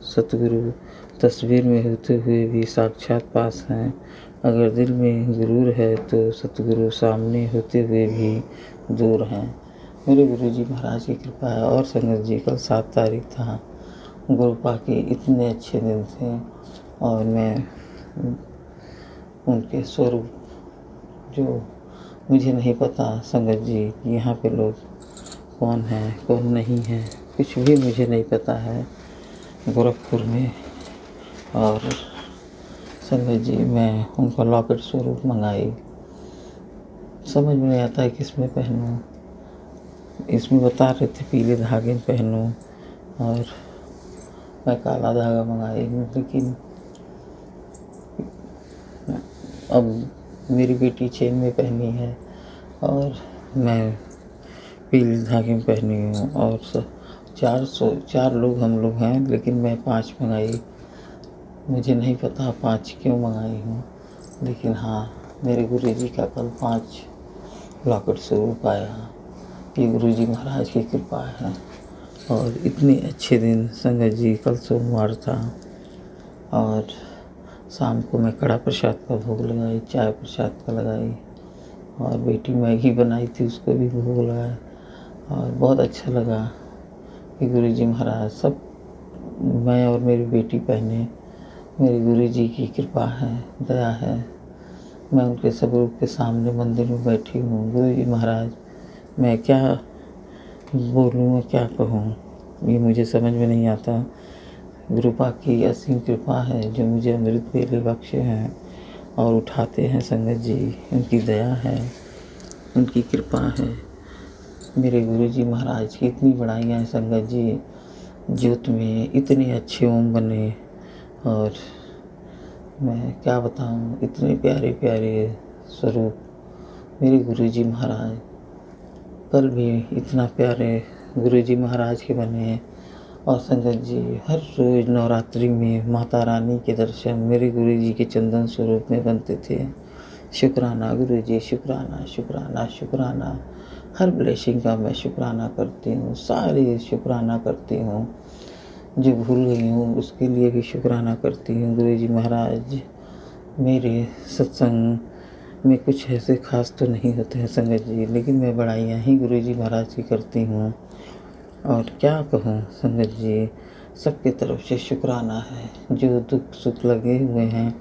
सतगुरु तस्वीर में होते हुए भी साक्षात पास हैं। अगर दिल में गुरूर है तो सतगुरु सामने होते हुए भी दूर हैं। मेरे गुरुजी महाराज की कृपा है। और संगत जी, कल 7 तारीख था, गुरुपा के इतने अच्छे दिन थे और मैं उनके स्वरूप, जो मुझे नहीं पता संगत जी यहाँ पे लोग कौन है कौन नहीं है, कुछ भी मुझे नहीं पता है गोरखपुर में। और संगत जी, मैं उनका लॉकेट स्वरूप मंगाई, समझ में नहीं आता है किस में पहनूं। इसमें बता रहे थे पीले धागे में पहनूं और मैं काला धागा मंगाई, लेकिन अब मेरी बेटी चेन में पहनी है और मैं पीले धागे में पहनी हूँ। और 4 लोग हम लोग हैं, लेकिन मैं 5 मंगाई। मुझे नहीं पता 5 क्यों मंगाई हूँ, लेकिन हाँ, मेरे गुरुजी का कल 5 लॉकेट स्वरूप आया। ये गुरुजी महाराज की कृपा है। और इतने अच्छे दिन संगत जी, कल सोमवार था और शाम को मैं कड़ा प्रसाद का भोग लगाई, चाय प्रसाद का लगाई और बेटी मैगी बनाई थी उसको भी भोग लगाया और बहुत अच्छा लगा कि गुरुजी महाराज सब मैं और मेरी बेटी पहने। मेरे गुरुजी की कृपा है, दया है। मैं उनके स्वरूप के सामने मंदिर में बैठी हूँ। गुरुजी महाराज, मैं क्या बोलूँ, क्या कहूँ, ये मुझे समझ में नहीं आता। गुरुपा की असीम कृपा है जो मुझे अमृत वेले बख्शे हैं और उठाते हैं संगत जी। उनकी दया है, उनकी कृपा है। मेरे गुरुजी महाराज की इतनी बड़ाइयाँ हैं संगत जी। ज्योत में इतने अच्छे ओम बने और मैं क्या बताऊँ, इतने प्यारे प्यारे स्वरूप मेरे गुरुजी महाराज। कल भी इतना प्यारे गुरुजी महाराज के बने। और संगत जी, हर रोज़ नवरात्रि में माता रानी के दर्शन मेरे गुरुजी के चंदन स्वरूप में बनते थे। शुक्राना गुरुजी, शुक्राना शुक्राना शुक्राना। हर ब्लेसिंग का मैं शुक्राना करती हूँ, सारे शुक्राना करती हूँ। जो भूल गई हूँ उसके लिए भी शुक्राना करती हूँ। गुरुजी महाराज, मेरे सत्संग में कुछ ऐसे खास तो नहीं होते हैं संगत जी, लेकिन मैं बड़ाइयाँ ही गुरुजी महाराज की करती हूँ। और क्या कहूँ संगत जी, सबके तरफ से शुक्राना है। जो दुख सुख लगे हुए हैं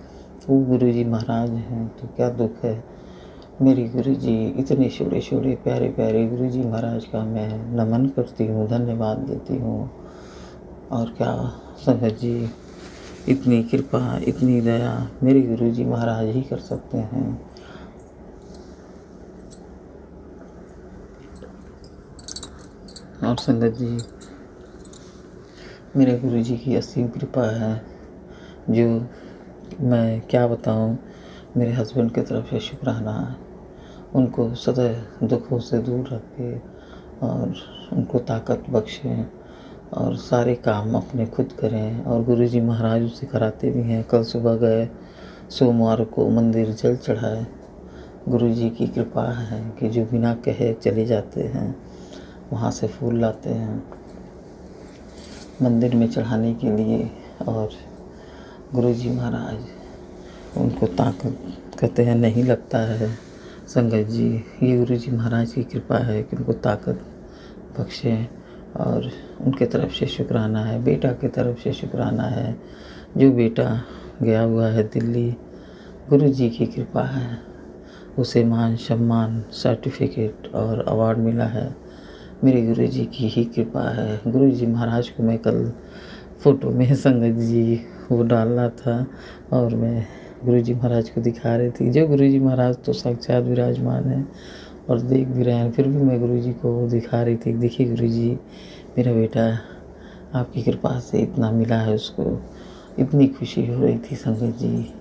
वो गुरुजी महाराज हैं, तो क्या दुख है। मेरी गुरुजी इतने छोटे छोटे प्यारे प्यारे गुरुजी महाराज का मैं नमन करती हूँ, धन्यवाद देती हूँ। और क्या संगत जी, इतनी कृपा इतनी दया मेरे गुरुजी महाराज ही कर सकते हैं। और संगत जी, मेरे गुरुजी की असीम कृपा है जो मैं क्या बताऊं। मेरे हस्बैंड की तरफ से शुक्राना है उनको सदैव दुखों से दूर रखे और उनको ताकत बख्शें और सारे काम अपने खुद करें। और गुरुजी महाराज उसे कराते भी हैं। कल सुबह गए, सोमवार को मंदिर जल चढ़ाए। गुरुजी की कृपा है कि जो बिना कहे चले जाते हैं, वहाँ से फूल लाते हैं मंदिर में चढ़ाने के लिए। और गुरुजी महाराज उनको ताकत कहते हैं नहीं लगता है। संगत जी, ये गुरुजी महाराज की कृपा है कि उनको ताकत बख्शें और उनके तरफ से शुक्राना है, बेटा की तरफ से शुक्राना है। जो बेटा गया हुआ है दिल्ली, गुरुजी की कृपा है, उसे मान सम्मान सर्टिफिकेट और अवार्ड मिला है, मेरे गुरुजी की ही कृपा है। गुरुजी महाराज को मैं कल फ़ोटो में संगत जी वो डाल रहा था और मैं गुरुजी महाराज को दिखा रही थी। जो गुरुजी महाराज तो साक्षात विराजमान है और देख भी रहे हैं, फिर भी मैं गुरुजी को दिखा रही थी। देखिए गुरुजी, मेरा बेटा आपकी कृपा से इतना मिला है, उसको इतनी खुशी हो रही थी संगत जी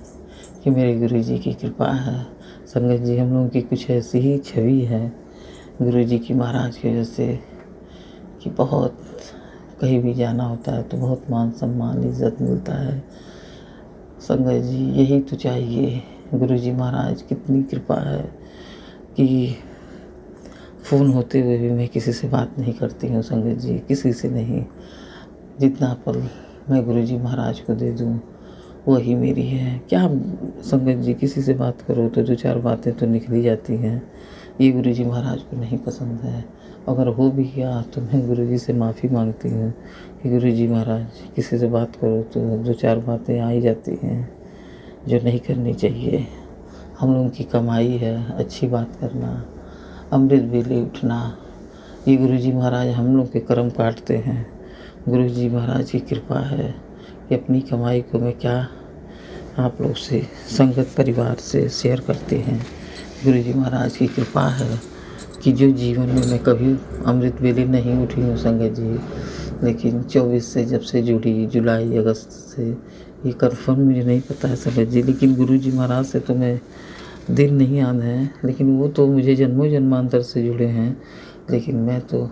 कि मेरे गुरुजी की कृपा है। संगत जी, हम लोगों की कुछ ऐसी ही छवि है गुरुजी की महाराज की वजह से कि बहुत कहीं भी जाना होता है तो बहुत मान सम्मान इज़्ज़त मिलता है। संगत जी, यही तो चाहिए। गुरुजी महाराज कितनी कृपा है कि फ़ोन होते हुए भी मैं किसी से बात नहीं करती हूँ संगत जी, किसी से नहीं। जितना पल मैं गुरुजी महाराज को दे दूँ वही मेरी है। क्या संगत जी, किसी से बात करो तो 2-4 बातें तो निकल ही जाती हैं। ये गुरुजी महाराज को नहीं पसंद है। अगर हो भी गया तो मैं गुरुजी से माफ़ी मांगती हूँ कि गुरुजी महाराज, किसी से बात करो तो 2-4 बातें आ ही जाती हैं जो नहीं करनी चाहिए। हम लोगों की कमाई है अच्छी बात करना, अमृत वेले उठना। ये गुरुजी महाराज हम लोग के कर्म काटते हैं। गुरुजी महाराज की कृपा है कि अपनी कमाई को मैं क्या आप लोग से संगत परिवार से शेयर करते हैं। गुरुजी महाराज की कृपा है कि जो जीवन में मैं कभी अमृत वेले नहीं उठी हूँ संगत जी, लेकिन 24 से जब से जुड़ी, जुलाई अगस्त से, ये कन्फर्म मुझे नहीं पता है संगत जी, लेकिन गुरुजी महाराज से तो मैं दिन नहीं याद है, लेकिन वो तो मुझे जन्मों जन्मांतर से जुड़े हैं। लेकिन मैं तो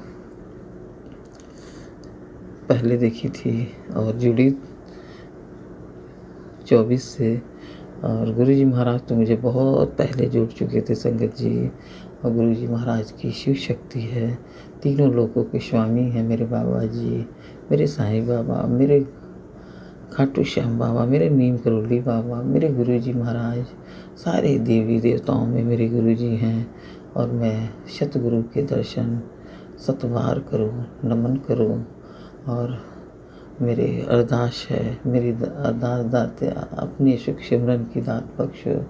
पहले देखी थी और जुड़ी 24 से, और गुरुजी महाराज तो मुझे बहुत पहले जुड़ चुके थे संगत जी। और गुरुजी महाराज की शिव शक्ति है, तीनों लोगों के स्वामी हैं मेरे बाबा जी, मेरे साईं बाबा, मेरे खाटू श्याम बाबा, मेरे नीम करोली बाबा, मेरे गुरुजी महाराज, सारे देवी देवताओं में मेरे गुरुजी हैं। और मैं सतगुरु के दर्शन सतबार करूं, नमन करूं। और मेरे अरदास है, मेरी अरदास दाते अपने सुख सिमरन की दात बख्शो।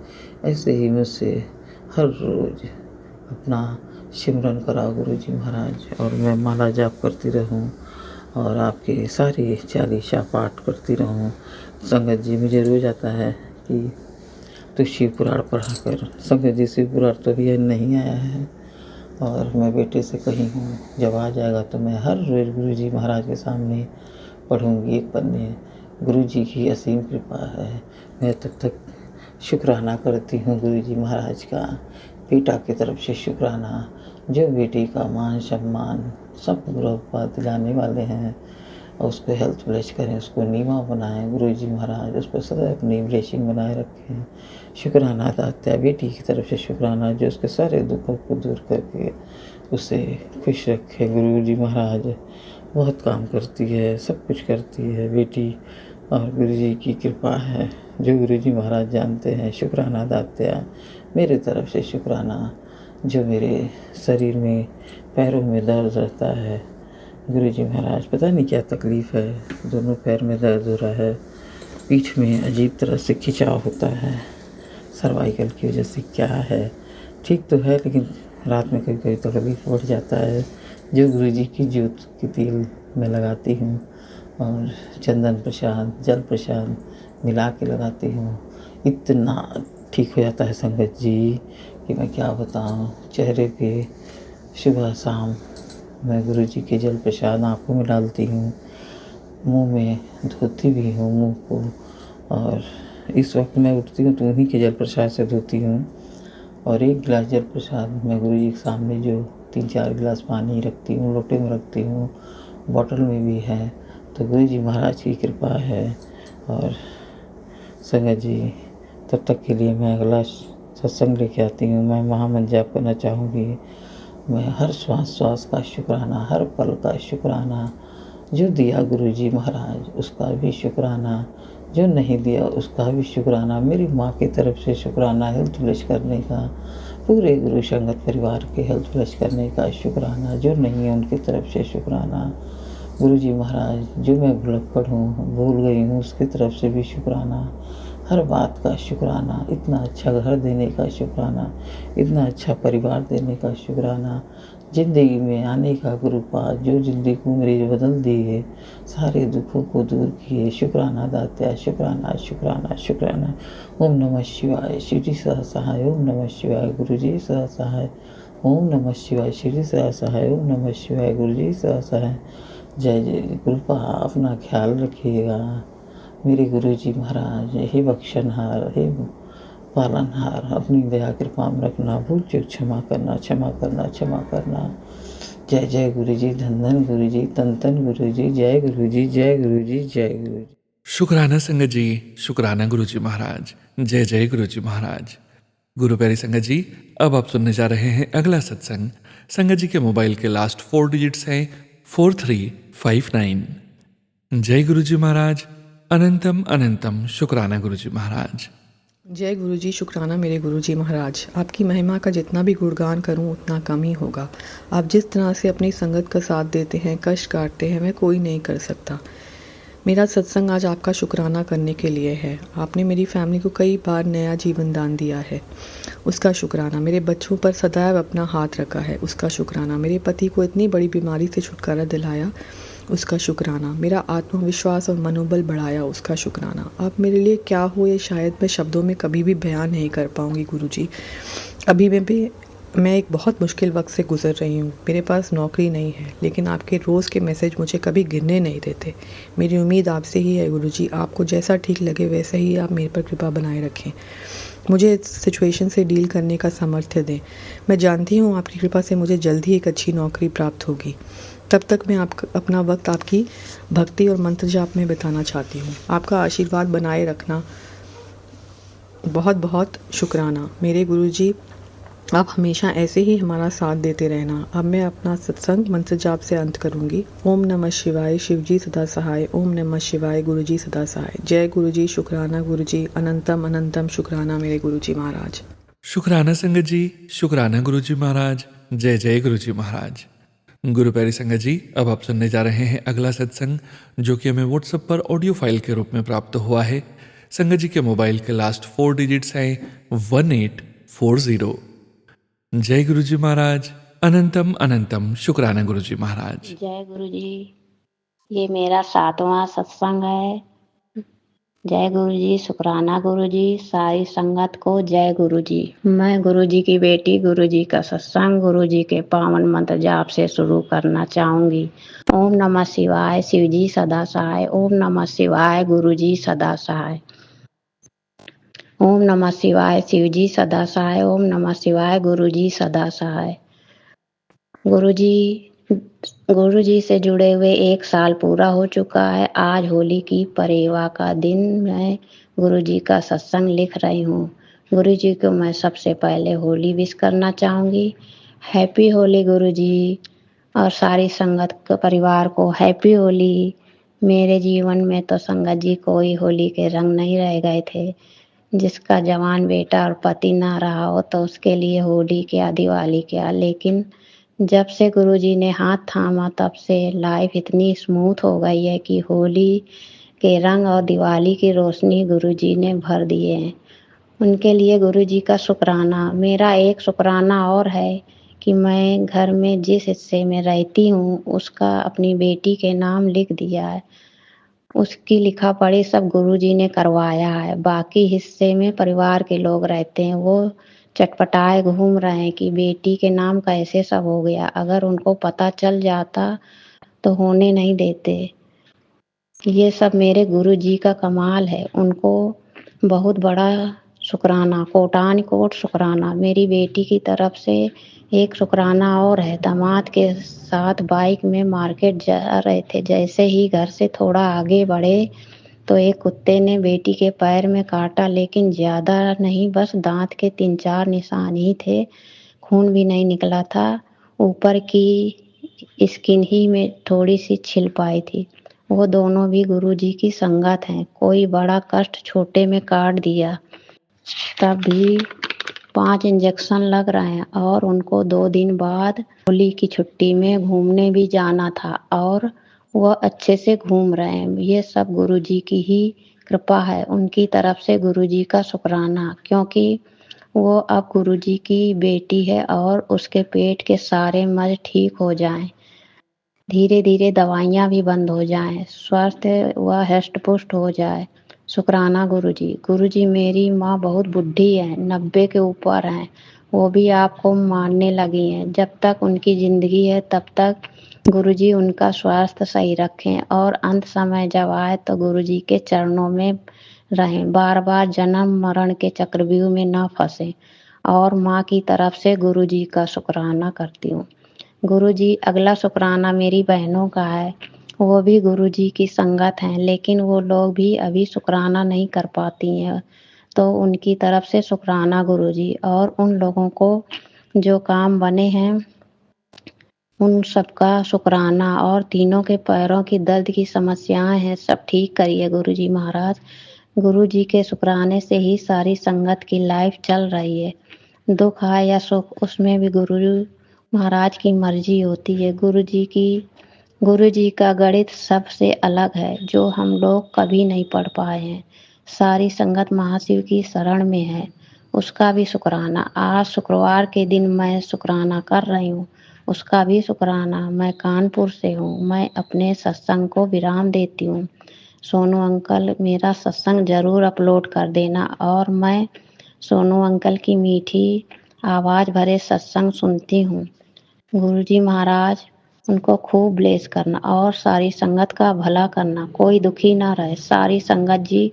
ऐसे ही मुझसे हर रोज़ अपना सिमरन कराओ गुरुजी महाराज, और मैं माला जाप करती रहूं और आपके सारे चालीसा पाठ करती रहूं संगत जी। मुझे रोज़ आता है कि तो शिव पुराण पढ़ा कर। संगत जी, शिव पुराण तो अभी नहीं आया है और मैं बेटे से कही हूँ जब आ जाएगा तो मैं हर रोज़ गुरुजी महाराज के सामने पढ़ूंगी एक पन्ने। गुरुजी की असीम कृपा है। मैं तब तक शुक्राना करती हूँ गुरुजी महाराज का, बेटा की तरफ से शुक्राना, जो बेटी का मान सम्मान सब गुरुपाद दिलाने वाले हैं, और उसको हेल्थ ब्लेस करें, उसको नीमा बनाएं गुरुजी महाराज, उस पर सदा अपनी ब्लेसिंग बनाए रखें। शुक्राना दाता बेटी की तरफ से शुक्राना, जो उसके सारे दुखों को दूर करके उसे खुश रखे। गुरुजी महाराज बहुत काम करती है, सब कुछ करती है बेटी, और गुरुजी की कृपा है जो गुरुजी महाराज जानते हैं। शुक्राना दात्या, मेरे तरफ से शुक्राना। जो मेरे शरीर में पैरों में दर्द रहता है गुरुजी महाराज, पता नहीं क्या तकलीफ़ है, दोनों पैर में दर्द हो रहा है, पीठ में अजीब तरह से खिंचाव होता है, सर्वाइकल की वजह से क्या है, ठीक तो है लेकिन रात में कभी कभी तकलीफ बढ़ जाता है। जो गुरुजी की ज्योत की तेल मैं लगाती हूँ और चंदन प्रसाद, जल प्रसाद मिला के लगाती हूँ, इतना ठीक हो जाता है संगत जी कि मैं क्या बताऊँ। चेहरे पे सुबह शाम मैं गुरुजी के जल प्रसाद आँखों में डालती हूँ, मुंह में धोती भी हूँ मुंह को, और इस वक्त मैं उठती हूँ तो उन्हीं के जल प्रसाद से धोती हूँ। और 1 गिलास जल प्रसाद मैं गुरु जी के सामने जो 3-4 गिलास पानी रखती हूँ, लोटे में रखती हूँ, बॉटल में भी है, तो गुरु जी महाराज की कृपा है। और संगत जी, तब तक के लिए मैं अगला सत्संग लेके आती हूँ। मैं महामंत्र जाप करना चाहूँगी। मैं हर श्वास का शुक्राना, हर पल का शुक्राना, जो दिया गुरु जी महाराज उसका भी शुक्राना, जो नहीं दिया उसका भी शुक्राना, मेरी माँ की तरफ से शुक्राना हेल्थ फ्लश करने का, पूरे गुरु संगत परिवार के हेल्थ फ्लश करने का शुक्राना, जो नहीं है उनकी तरफ से शुक्राना। गुरु जी महाराज, जो मैं भुलक्कड़ हूँ, भूल गई हूँ, उसकी तरफ से भी शुक्राना, हर बात का शुक्राना, इतना अच्छा घर देने का शुक्राना, इतना अच्छा परिवार देने का शुक्राना, ज़िंदगी में आने का गुरु पास, जो ज़िंदगी को मेरी बदल दिए, सारे दुखों को दूर किए, शुक्राना दात्या, शुक्राना शुक्राना शुक्राना। ओम नमः शिवाय, शिव जी सदा सहाय। ओम नमः शिवाय, गुरु जी सदा सहाय। ओम नमः शिवाय, शिव जी सदा सहाय। ओम नमः शिवाय, गुरु जी सदा सहाय। जय जय गुरुपा, अपना ख्याल रखिएगा मेरे गुरु जी महाराज। हे बख्शनहार, हे पालनहार, अपनी दया कृपा में रखना, भूल चूक क्षमा करना, क्षमा करना, क्षमा करना। जय जय गुरु जी, धन धन गुरु जी, तन तन गुरु जी, जय गुरु जी, जय गुरु जी, जय गुरु जी। शुक्राना संगत जी, शुक्राना गुरु जी महाराज। जय जय गुरु जी महाराज। गुरु प्यारी संगत जी, अब आप सुनने जा रहे हैं अगला सत्संग। संगत जी के मोबाइल के लास्ट 4 डिजिट्स हैं 4359। जय गुरु जी महाराज। अनंतम अनंतम शुक्राना गुरु जी महाराज। जय गुरु जी, शुक्राना मेरे गुरु जी महाराज। आपकी महिमा का जितना भी गुणगान करूं उतना कम ही होगा। आप जिस तरह से अपनी संगत का साथ देते हैं, कष्ट काटते हैं, वह कोई नहीं कर सकता। मेरा सत्संग आज आपका शुक्राना करने के लिए है। आपने मेरी फैमिली को कई बार नया जीवन दान दिया है, उसका शुक्राना। मेरे बच्चों पर सदैव अपना हाथ रखा है, उसका शुक्राना। मेरे पति को इतनी बड़ी बीमारी से छुटकारा दिलाया, उसका शुक्राना। मेरा आत्मविश्वास और मनोबल बढ़ाया, उसका शुक्राना। आप मेरे लिए क्या हो ये शायद मैं शब्दों में कभी भी बयान नहीं कर पाऊँगी गुरु जी। अभी मैं एक बहुत मुश्किल वक्त से गुजर रही हूँ। मेरे पास नौकरी नहीं है, लेकिन आपके रोज़ के मैसेज मुझे कभी गिरने नहीं देते। मेरी उम्मीद आपसे ही है गुरु जी। आपको जैसा ठीक लगे वैसे ही आप मेरे पर कृपा बनाए रखें। मुझे इस सिचुएशन से डील करने का सामर्थ्य दें। मैं जानती हूँ आपकी कृपा से मुझे जल्द ही एक अच्छी नौकरी प्राप्त होगी। तब तक मैं अपना वक्त आपकी भक्ति और मंत्र जाप में बिताना चाहती हूँ। आपका आशीर्वाद बनाए रखना। बहुत बहुत शुक्राना मेरे गुरु जी। आप हमेशा ऐसे ही हमारा साथ देते रहना। अब मैं अपना सत्संग मंत्र जाप से अंत करूँगी। ओम नमः शिवाय, शिव जी सदा सहाय। ओम नमः शिवाय, गुरु जी सदा सहाय। जय गुरु जी, शुक्राना गुरु जी। अनंतम अनंतम शुक्राना मेरे गुरु जी महाराज। शुक्राना संगत जी, शुक्राना गुरु जी महाराज। जय जय गुरु जी महाराज। गुरु प्यारी संगत जी, अब आप सुनने जा रहे हैं अगला सत्संग, जो कि हमें व्हाट्सएप पर ऑडियो फाइल के रूप में प्राप्त हुआ है। संगत जी के मोबाइल के लास्ट 4 डिजिट्स हैं 1840। जय गुरु जी महाराज। अनंतम अनंतम शुक्राना गुरु जी महाराज। जय गुरु जी। ये मेरा 7वां सत्संग है। जय गुरु जी, शुक्राना गुरु जी, सारी संगत को जय गुरु जी। मैं गुरु जी की बेटी गुरु जी का सत्संग गुरु जी के पावन मंत्र जाप से शुरू करना चाहूंगी। ओम नमः शिवाय, शिव जी सदा सहाय। ओम नमः शिवाय, गुरु जी सदा सहाय। ओम नमः शिवाय, शिव जी सदा सहाय। ओम नमः शिवाय, गुरु जी सदा सहाय। गुरु जी से जुड़े हुए 1 साल पूरा हो चुका है। आज होली की परेवा का दिन मैं गुरु जी का सत्संग लिख रही हूँ। गुरु जी को मैं सबसे पहले होली विश करना चाहूँगी। हैप्पी होली गुरु जी, और सारी संगत के परिवार को हैप्पी होली। मेरे जीवन में तो संगत जी कोई होली के रंग नहीं रह गए थे। जिसका जवान बेटा और पति ना रहा हो तो उसके लिए होली क्या दिवाली क्या, लेकिन जब से गुरुजी ने हाथ थामा तब से लाइफ इतनी स्मूथ हो गई है कि होली के रंग और दिवाली की रोशनी गुरुजी ने भर दिए हैं। उनके लिए गुरुजी का शुक्राना। मेरा एक शुक्राना और है कि मैं घर में जिस हिस्से में रहती हूँ उसका अपनी बेटी के नाम लिख दिया है। उसकी लिखा पढ़ी सब गुरुजी ने करवाया है। बाकी हिस्से में परिवार के लोग रहते हैं, वो चटपटाए घूम रहे हैं कि बेटी के नाम कैसे सब हो गया। अगर उनको पता चल जाता तो होने नहीं देते। ये सब मेरे गुरुजी का कमाल है। उनको बहुत बड़ा शुक्राना, कोटान कोट शुक्राना। मेरी बेटी की तरफ से एक शुक्राना और है। दामाद के साथ बाइक में मार्केट जा रहे थे। जैसे ही घर से थोड़ा आगे बढ़े तो एक कुत्ते ने बेटी के पैर में काटा, लेकिन ज्यादा नहीं, बस दांत के 3-4 निशान ही थे। खून भी नहीं निकला था। ऊपर की स्किन ही में थोड़ी सी छिल पाई थी। वो दोनों भी गुरुजी की संगत हैं। कोई बड़ा कष्ट छोटे में काट दिया। तब भी 5 इंजेक्शन लग रहे हैं और उनको 2 दिन बाद होली की छुट्टी में घूमने भी जाना था और वह अच्छे से घूम रहे हैं। ये सब गुरुजी की ही कृपा है। उनकी तरफ से गुरुजी का शुक्राना, क्योंकि वो अब गुरुजी की बेटी है और उसके पेट के सारे मर्ज ठीक हो जाएं। धीरे धीरे दवाइयाँ भी बंद हो जाएं, स्वस्थ व हष्ट पुष्ट हो जाए। शुक्राना गुरुजी। गुरुजी, मेरी माँ बहुत बुढ़ी है, 90 के ऊपर हैं। वो भी आपको मानने लगी हैं। जब तक उनकी जिंदगी है तब तक गुरुजी उनका स्वास्थ्य सही रखें और अंत समय जब आए तो गुरुजी के चरणों में रहें। बार बार जन्म मरण के चक्रव्यूह में न फंसे। और माँ की तरफ से गुरुजी का शुक्राना करती हूँ। गुरुजी, अगला शुक्राना मेरी बहनों का है। वो भी गुरुजी की संगत हैं, लेकिन वो लोग भी अभी शुक्राना नहीं कर पाती हैं। तो उनकी तरफ से शुक्राना गुरुजी, और उन लोगों को जो काम बने हैं उन सबका शुक्राना, और तीनों के पैरों की दर्द की समस्याएं हैं सब ठीक करिए गुरुजी महाराज। गुरुजी के शुक्राने से ही सारी संगत की लाइफ चल रही है। दुख आए या सुख, उसमें भी गुरु महाराज की मर्जी होती है। गुरुजी का गणित सबसे अलग है, जो हम लोग कभी नहीं पढ़ पाए हैं। सारी संगत महाशिव की शरण में है, उसका भी शुक्राना। आज शुक्रवार के दिन मैं शुक्राना कर रही हूँ, उसका भी शुक्राना। मैं कानपुर से हूँ। मैं अपने सत्संग को विराम देती हूँ। सोनू अंकल, मेरा सत्संग जरूर अपलोड कर देना, और मैं सोनू अंकल की मीठी आवाज भरे सत्संग सुनती हूँ। गुरुजी महाराज, उनको खूब ब्लेस करना और सारी संगत का भला करना, कोई दुखी ना रहे। सारी संगत जी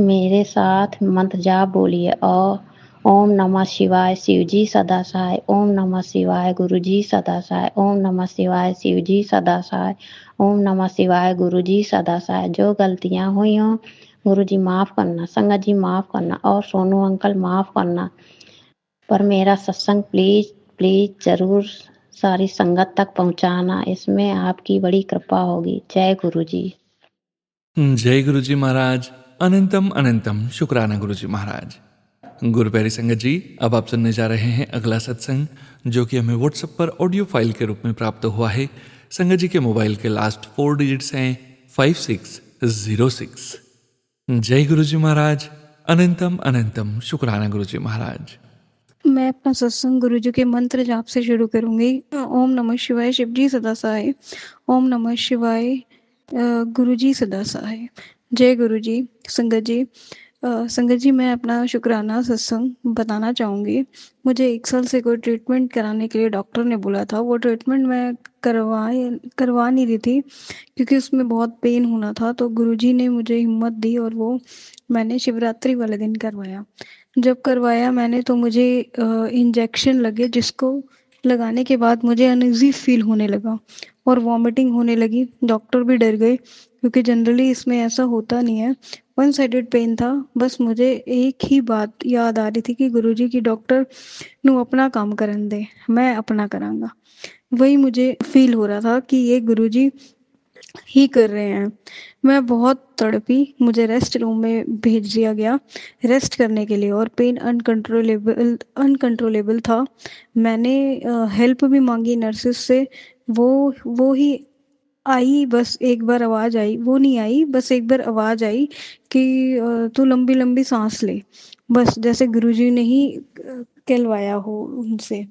मेरे साथ मंत्र जाप बोलिए, और ओम नमः शिवाय शिवजी सदा सहाय। ओम नमः शिवाय गुरुजी सदा सहाय। ओम नमः शिवाय शिवजी सदा सहाय। ओम नमः शिवाय गुरुजी सदा सहाय। जो गलतियां हुई हों गुरुजी माफ करना, संगत जी माफ करना, और सोनू अंकल माफ करना। पर मेरा सत्संग प्लीज प्लीज जरूर सारी संगत तक पहुंचाना, इसमें आपकी बड़ी कृपा होगी। जय गुरुजी। जय गुरुजी महाराज। अनंतम अनंतम शुक्राना गुरुजी महाराज। गुरु प्यारी संगत जी, अब आप सुनने जा रहे हैं अगला सत्संग, जो कि हमें व्हाट्सएप पर ऑडियो फाइल के रूप में प्राप्त हुआ है। संगत जी के मोबाइल के लास्ट 4 डिजिट्स हैं 5606। जय गुरुजी महाराज। अनंतम अनंतम शुक्राना गुरुजी महाराज। मैं अपना सत्संग गुरुजी के मंत्र जाप से शुरू करूंगी। ओम नमः शिवाय शिवजी सदा सहाय। ओम नमः शिवाय गुरुजी सदा सहाय। जय गुरुजी। संगत जी, संगत जी, मैं अपना शुक्राना सत्संग बताना चाहूँगी। मुझे 1 साल से कोई ट्रीटमेंट कराने के लिए डॉक्टर ने बोला था। वो ट्रीटमेंट मैं करवा नहीं रही थी, क्योंकि उसमें बहुत पेन होना था। तो गुरुजी ने मुझे हिम्मत दी और वो मैंने शिवरात्रि वाले दिन करवाया। जब करवाया मैंने, तो मुझे इंजेक्शन लगे, जिसको लगाने के बाद मुझे अनईजी फील होने लगा और वॉमिटिंग होने लगी। डॉक्टर भी डर गए, क्योंकि जनरली इसमें ऐसा होता नहीं है। 1 साइडेड पेन था। बस मुझे एक ही बात याद आ रही थी कि गुरुजी की डॉक्टर नू अपना काम करन दे, मैं अपना करांगा। वही मुझे फील हो रहा था कि ये गुरुजी ही कर रहे हैं। मैं बहुत तड़पी। मुझे रेस्ट रूम में भेज दिया गया रेस्ट करने के लिए, और पेन अनकंट्रोलेबल था। मैंने हेल्प भी मांगी नर्सेस से। वो ही आई, बस एक बार आवाज़ आई, वो नहीं आई, बस एक बार आवाज़ आई कि तू लंबी लंबी सांस ले। बस जैसे गुरुजी ने ही कहलवाया हो उनसे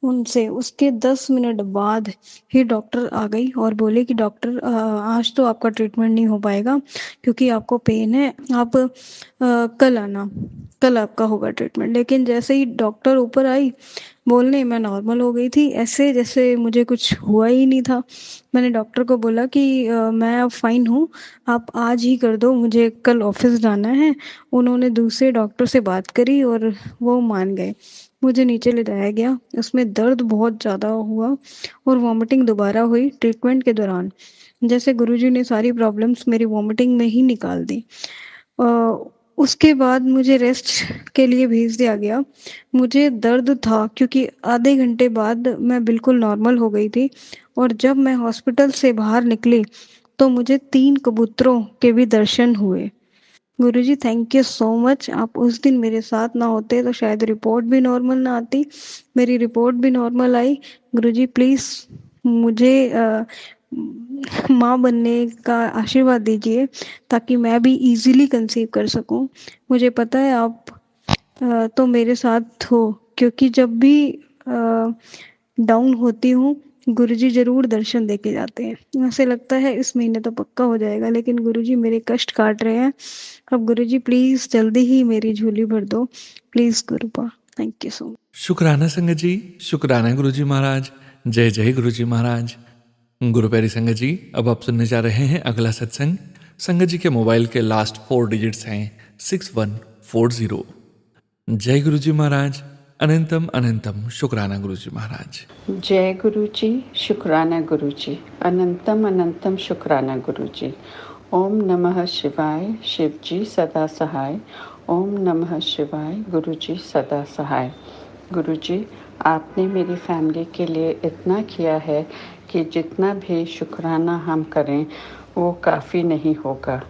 उनसे उसके 10 मिनट बाद ही डॉक्टर आ गई और बोले कि डॉक्टर, आज तो आपका ट्रीटमेंट नहीं हो पाएगा, क्योंकि आपको पेन है। आप कल आना, कल आपका होगा ट्रीटमेंट। लेकिन जैसे ही डॉक्टर ऊपर आई, बोलने मैं नॉर्मल हो गई थी, ऐसे जैसे मुझे कुछ हुआ ही नहीं था। मैंने डॉक्टर को बोला कि मैं अब फ़ाइन हूँ, आप आज ही कर दो, मुझे कल ऑफ़िस जाना है। उन्होंने दूसरे डॉक्टर से बात करी और वो मान गए। मुझे नीचे ले जाया गया, उसमें दर्द बहुत ज़्यादा हुआ और वॉमिटिंग दोबारा हुई ट्रीटमेंट के दौरान। जैसे गुरुजी ने सारी प्रॉब्लम्स मेरी वॉमिटिंग में ही निकाल दी। अ, उसके बाद मुझे रेस्ट के लिए भेज दिया गया। मुझे दर्द था क्योंकि आधे घंटे बाद मैं बिल्कुल नॉर्मल हो गई थी और जब मैं हॉस्पिटल से बाहर निकली, तो मुझे 3 कबूतरों के भी दर्शन हुए। गुरुजी थैंक यू सो मच, आप उस दिन मेरे साथ ना होते तो शायद रिपोर्ट भी नॉर्मल ना आती। मेरी रिपोर्ट भी नॉर्मल आई। गुरुजी प्लीज़ मुझे माँ बनने का आशीर्वाद दीजिए ताकि मैं भी ईज़िली कंसीव कर सकूँ। मुझे पता है आप तो मेरे साथ हो, क्योंकि जब भी डाउन होती हूँ, गुरुजी ज़रूर दर्शन देके जाते हैं। ऐसे लगता है इस महीने तो पक्का हो जाएगा, लेकिन गुरुजी मेरे कष्ट काट रहे हैं। अब गुरुजी प्लीज़ जल्दी ही मेरी झोली भर दो। Please गुरुपा, thank you so much. शुक्राना संगत जी, शुक्राना गुरुजी महाराज। जय जय गुरुजी महाराज। गुरु प्यारी संगत जी, अब आप सुनने जा रहे हैं अगला सत्संग। संगत जी के मोबाइल के लास्ट 4 डिजिट्स हैं 6140। जय गुरुजी महाराज। अनंतम अनंतम शुक्राना गुरुजी महाराज। जय गुरु जी, शुक्राना गुरु जी, अनंतम अनंतम शुक्राना गुरु जी। ओम नमः शिवाय, शिव जी सदा सहाय। ओम नमः शिवाय, गुरु जी सदा सहाय। गुरु जी, आपने मेरी फैमिली के लिए इतना किया है कि जितना भी शुक्राना हम करें वो काफ़ी नहीं होगा।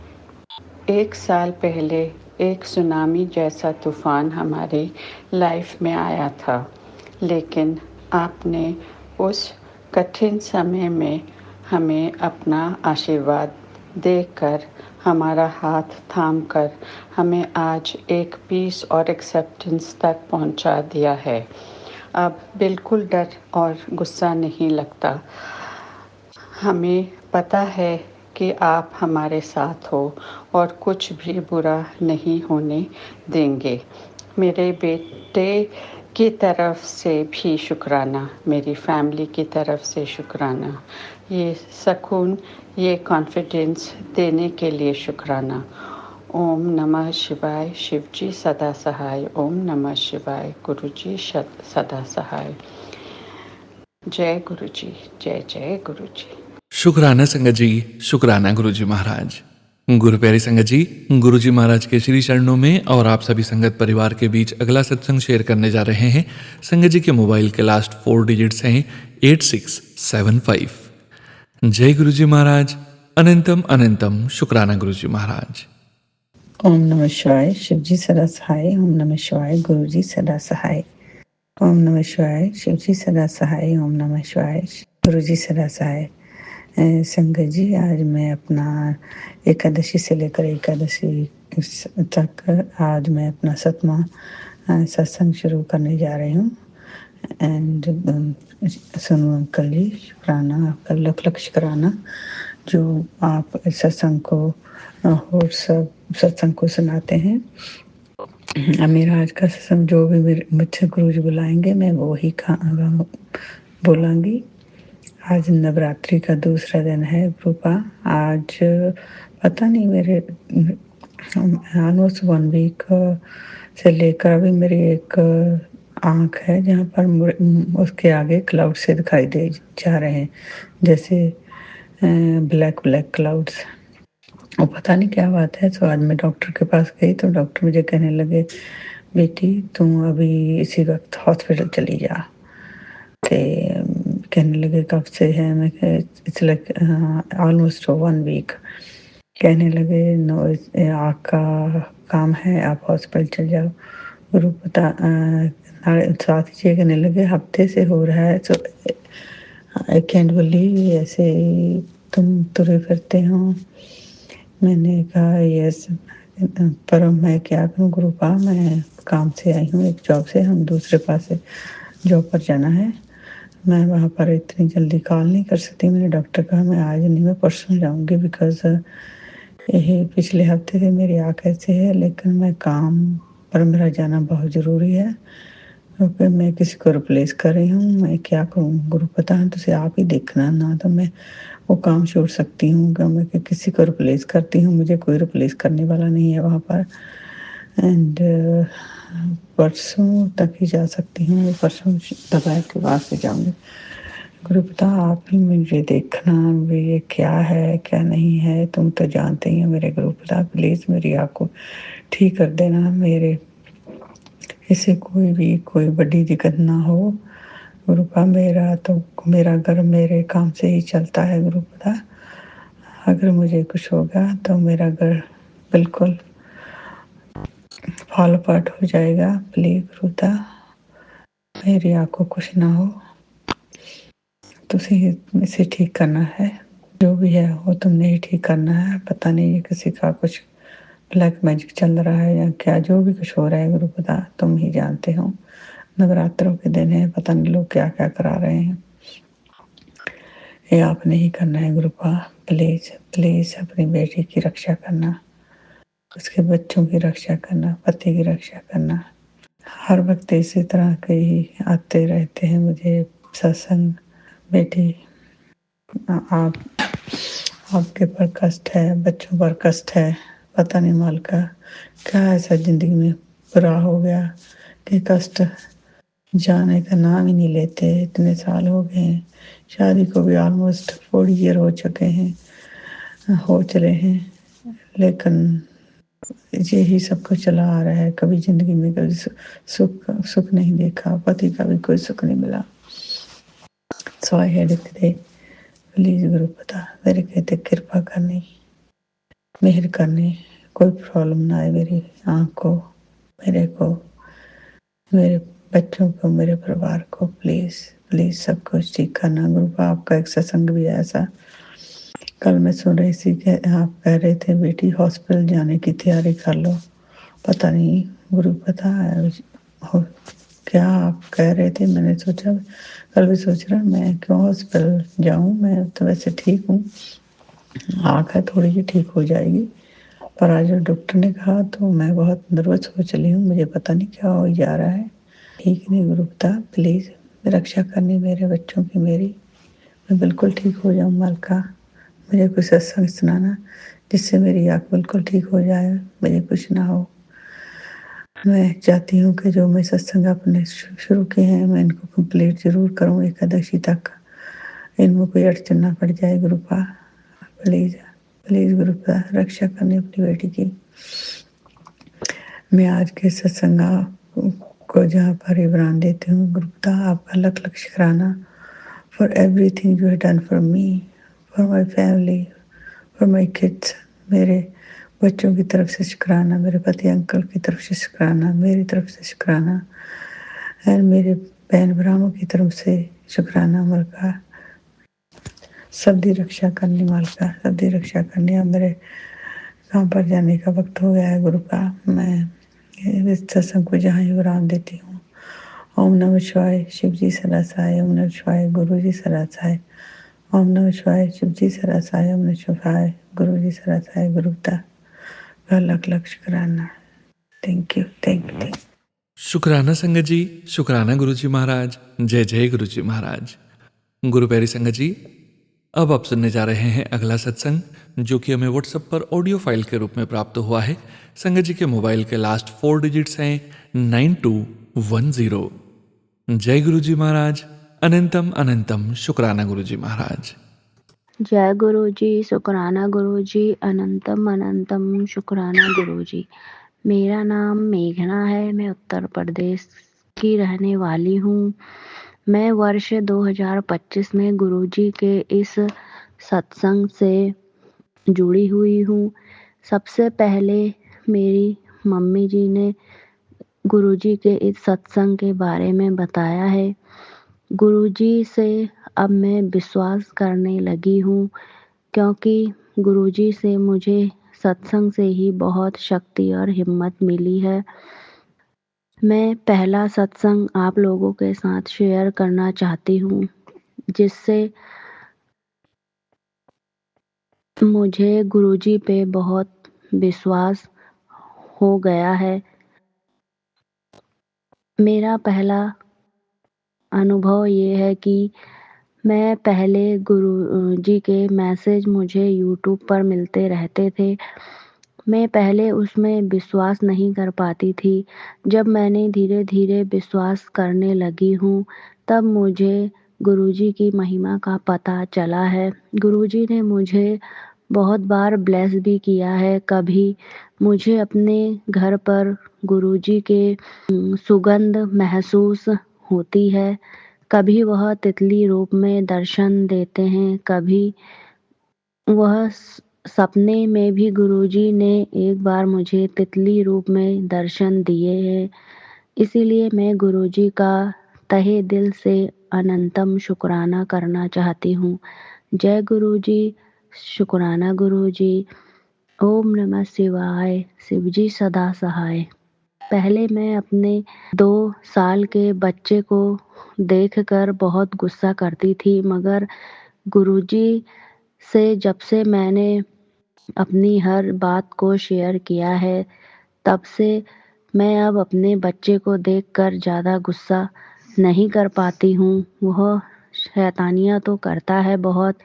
1 साल पहले एक सुनामी जैसा तूफ़ान हमारे लाइफ में आया था, लेकिन आपने उस कठिन समय में हमें अपना आशीर्वाद देकर, हमारा हाथ थामकर हमें आज एक पीस और एक्सेप्टेंस तक पहुंचा दिया है। अब बिल्कुल डर और गुस्सा नहीं लगता। हमें पता है कि आप हमारे साथ हो और कुछ भी बुरा नहीं होने देंगे। मेरे बेटे की तरफ से भी शुक्राना, मेरी फैमिली की तरफ से शुक्राना, ये सुकून, ये कॉन्फिडेंस देने के लिए शुक्राना। ओम नमः शिवाय, शिव जी सदा सहाय। ओम नमः शिवाय, गुरु जी सदा सहाय। जय गुरु जी, जय जय गुरु जी। शुक्राना संगत जी, शुक्राना गुरुजी महाराज। गुरु प्यारी संगत जी, गुरुजी महाराज के श्री चरणों में और आप सभी संगत परिवार के बीच अगला सत्संग शेयर करने जा रहे हैं। संगत जी के मोबाइल के लास्ट 4 डिजिट्स हैं 8675। जय गुरुजी महाराज। अनंतम अनंतम शुक्राना गुरुजी महाराज। ओम नमः शिवाय, शिव जी सदा सहाय। ओम नमः शिवाय, गुरु जी सदा सहाय। ओम नमः शिवाय, शिव जी सदा सहाय। ओम नमः शिवाय, गुरु जी सदा सहाय। संगत जी, आज मैं अपना एकादशी से लेकर एकादशी तक आज मैं अपना 7वां सत्संग शुरू करने जा रही हूँ। एंड सुनो अंकल जी, शुक्राना आपका, लख लख शुक्राना जो आप इस सत्संग को और सब सत्संग को सुनाते हैं। मेरा आज का सत्संग जो भी मुझसे गुरु जी बुलाएंगे मैं वो ही बोलांगी। आज नवरात्रि का दूसरा दिन है रूपा। आज पता नहीं मेरे ऑलमोस्ट 1 वीक से लेकर अभी मेरी एक आँख है जहाँ पर उसके आगे क्लाउड से दिखाई दे जा रहे हैं, जैसे ब्लैक ब्लैक क्लाउड्स। और पता नहीं क्या बात है। तो आज मैं डॉक्टर के पास गई तो डॉक्टर मुझे कहने लगे, बेटी तुम अभी इसी वक्त हॉस्पिटल चली जा। तो कहने लगे कब से है? मैं इट्स लाइक ऑलमोस्ट 1 वीक। कहने लगे नो, आँख का काम है, आप हॉस्पिटल चल जाओ। गुरु पता साथ ही कहने लगे हफ्ते से हो रहा है। तो आई कैंट बिलीव ऐसे तुम तुरे फिरते हो। मैंने कहा यस, पर मैं क्या करूँ गुरुपा, मैं काम से आई हूँ, एक जॉब से, हम दूसरे पास जॉब पर जाना है। मैं वहाँ पर इतनी जल्दी कॉल नहीं कर सकती। मैंने डॉक्टर कहा मैं आज नहीं, मैं परसों जाऊँगी, बिकॉज यही पिछले हफ्ते से मेरी आँख ऐसे है, लेकिन मैं काम पर मेरा जाना बहुत ज़रूरी है। फिर मैं किसी को रिप्लेस कर रही हूँ, मैं क्या करूँ गुरु पता है, तुझे आप ही देखना ना, तो मैं वो काम छोड़ सकती हूँ कि मैं किसी को रिप्लेस करती हूँ, मुझे कोई रिप्लेस करने वाला नहीं है वहाँ पर। एंड परसों तक ही जा सकती हूँ, परसों दवाई के बाद से जाऊँगी। गुरु पिता आप ही मुझे देखना भी ये क्या है क्या नहीं है, तुम तो जानते ही हो मेरे गुरु पिता, प्लीज़ मेरी आँख को ठीक कर देना, मेरे इससे कोई बड़ी दिक्कत ना हो गुरु पिता। मेरा घर मेरे काम से ही चलता है गुरु पिता, अगर मुझे कुछ होगा तो मेरा घर बिल्कुल फॉल अपार्ट हो जाएगा। प्लीज गुरु पिता मेरी आँख को कुछ ना हो, तुझे इसे ठीक करना है, जो भी है वो तुमने ही ठीक करना है। पता नहीं ये किसी का कुछ ब्लैक मैजिक चल रहा है या क्या, जो भी कुछ हो रहा है गुरु पिता तुम ही जानते हो। नवरात्रों के दिन है, पता नहीं लोग क्या क्या करा रहे हैं, ये आपने ही करना है गुरु पिता। प्लीज प्लीज अपनी बेटी की रक्षा करना, उसके बच्चों की रक्षा करना, पति की रक्षा करना। हर वक्त इसी तरह के ही आते रहते हैं मुझे सत्संग। बेटी आप आपके पर कष्ट है, बच्चों पर कष्ट है, पता नहीं मालका क्या ऐसा जिंदगी में बुरा हो गया कि कष्ट जाने का नाम ही नहीं लेते। इतने साल हो गए हैं, शादी को भी ऑलमोस्ट 4 ईयर हो चुके हैं, हो चले हैं, लेकिन यही सब कुछ चला आ रहा है। कभी जिंदगी में कभी सुख नहीं देखा, पति का भी कोई सुख नहीं मिला। सो आई हैड टुडे, प्लीज गुरु पिता मेरे कहते कृपा करनी, मेहर करनी, कोई प्रॉब्लम ना आए मेरी आँख को, मेरे को, मेरे बच्चों को, मेरे परिवार को। प्लीज प्लीज सब कुछ ठीक करना गुरु पिता। आपका एक सत्संग भी है ऐसा, कल मैं सुन रही थी कि आप कह रहे थे बेटी हॉस्पिटल जाने की तैयारी कर लो। पता नहीं गुरु पता है क्या आप कह रहे थे, मैंने सोचा कल भी सोच रहा मैं क्यों हॉस्पिटल जाऊं, मैं तो वैसे ठीक हूँ, आँख है थोड़ी सी ठीक हो जाएगी, पर आज डॉक्टर ने कहा तो मैं बहुत नर्वस हो चली हूँ, मुझे पता नहीं क्या हो जा रहा है। ठीक नहीं गुरु पिता, प्लीज़ रक्षा करनी मेरे बच्चों की मेरी, मैं बिल्कुल ठीक हो जाऊँ मालका। मुझे कुछ सत्संग सुनाना जिससे मेरी आँख बिल्कुल ठीक हो जाए, मुझे कुछ ना हो। मैं चाहती हूँ कि जो मैं सत्संग अपने शुरू किए हैं मैं इनको कंप्लीट जरूर करूँ एकादशी तक, इनमें कोई अड़चन ना पड़ जाए गुरु पा। प्लीज प्लीज गुरु पा रक्षा करनी अपनी बेटी की। मैं आज के सत्संग को जहाँ पर विवरण देती हूँ गुरु पिता आपका लख लख शुक्राना for everything you have done for me, for my family, for my kids. मेरे बच्चों की तरफ से शुक्राना, मेरे पति अंकल की तरफ से शुक्राना, मेरी तरफ से शुक्राना, और मेरे बहन भराओं की तरफ से शुक्राना। मालका सबकी रक्षा करनी, मालका सबकी रक्षा करनी। अब मेरे कहाँ पर जाने का वक्त हो गया है गुरु का, मैं इस सत्संग को जहाँ ही विराम देती हूँ। ओम नमः शिवाय शिव जी सदा सहाय, ओम नमः शिवाय गुरु जी सदा सहाय, ओम नमः शिवाय शिव जी सदा सहाय, ओम नमः शिवाय गुरु जी सदा सहाय। गुरु पिता का लख लख शुक्राना। Thank you thank you. शुक्राना संगत जी, शुक्राना गुरुजी महाराज, जय जय गुरुजी महाराज। गुरु प्यारी संगत जी, अब आप सुनने जा रहे हैं अगला सत्संग, जो कि हमें व्हाट्सएप पर ऑडियो फाइल के रूप में प्राप्त हुआ है। संगत जी के मोबाइल के लास्ट 4 डिजिट्स हैं 9210। जय गुरुजी महाराज, अनंतम अनंतम शुक्राना गुरुजी महाराज। जय गुरु जी, शुक्राना गुरु जी, अनंतम अनंतम शुक्राना गुरु जी। मेरा नाम मेघना है, मैं उत्तर प्रदेश की रहने वाली हूँ। मैं वर्ष 2025 में गुरु जी के इस सत्संग से जुड़ी हुई हूँ। सबसे पहले मेरी मम्मी जी ने गुरु जी के इस सत्संग के बारे में बताया है। गुरु जी से अब मैं विश्वास करने लगी हूँ, क्योंकि गुरु जी से मुझे सत्संग से ही बहुत शक्ति और हिम्मत मिली है। मैं पहला सत्संग आप लोगों के साथ शेयर करना चाहती हूँ, जिससे मुझे गुरु जी पे बहुत विश्वास हो गया है। मेरा पहला अनुभव ये है कि मैं पहले गुरु जी के मैसेज मुझे यूट्यूब पर मिलते रहते थे। मैं पहले उसमें विश्वास नहीं कर पाती थी। जब मैंने धीरे-धीरे विश्वास करने लगी हूँ, तब मुझे गुरुजी की महिमा का पता चला है। गुरुजी ने मुझे बहुत बार ब्लेस भी किया है। कभी मुझे अपने घर पर गुरुजी के सुगंध महसूस होती है। कभी वह तितली रूप में दर्शन देते हैं, कभी वह सपने में भी गुरुजी ने एक बार मुझे तितली रूप में दर्शन दिए हैं। इसीलिए मैं गुरुजी का तहे दिल से अनंतम शुक्राना करना चाहती हूँ। जय गुरुजी, शुक्राना गुरुजी। ओम नमः शिवाय, शिवजी सदा सहाय। पहले मैं अपने 2 साल के बच्चे को देखकर बहुत गुस्सा करती थी, मगर गुरुजी से जब से मैंने अपनी हर बात को शेयर किया है, तब से मैं अब अपने बच्चे को देखकर ज़्यादा गुस्सा नहीं कर पाती हूँ। वह शैतानियाँ तो करता है बहुत,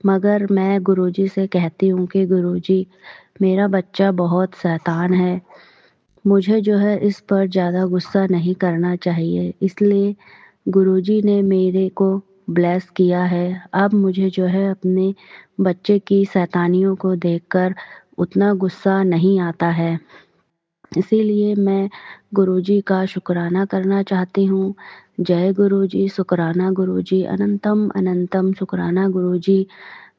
मगर मैं गुरुजी से कहती हूँ कि गुरुजी, मेरा बच्चा बहुत शैतान है। मुझे जो है इस पर ज़्यादा गुस्सा नहीं करना चाहिए। इसलिए गुरुजी ने मेरे को ब्लेस किया है। अब मुझे जो है अपने बच्चे की शैतानियों को देखकर उतना गुस्सा नहीं आता है। इसीलिए मैं गुरुजी का शुक्राना करना चाहती हूँ। जय गुरुजी, शुक्राना गुरुजी, अनंतम अनंतम शुक्राना गुरुजी।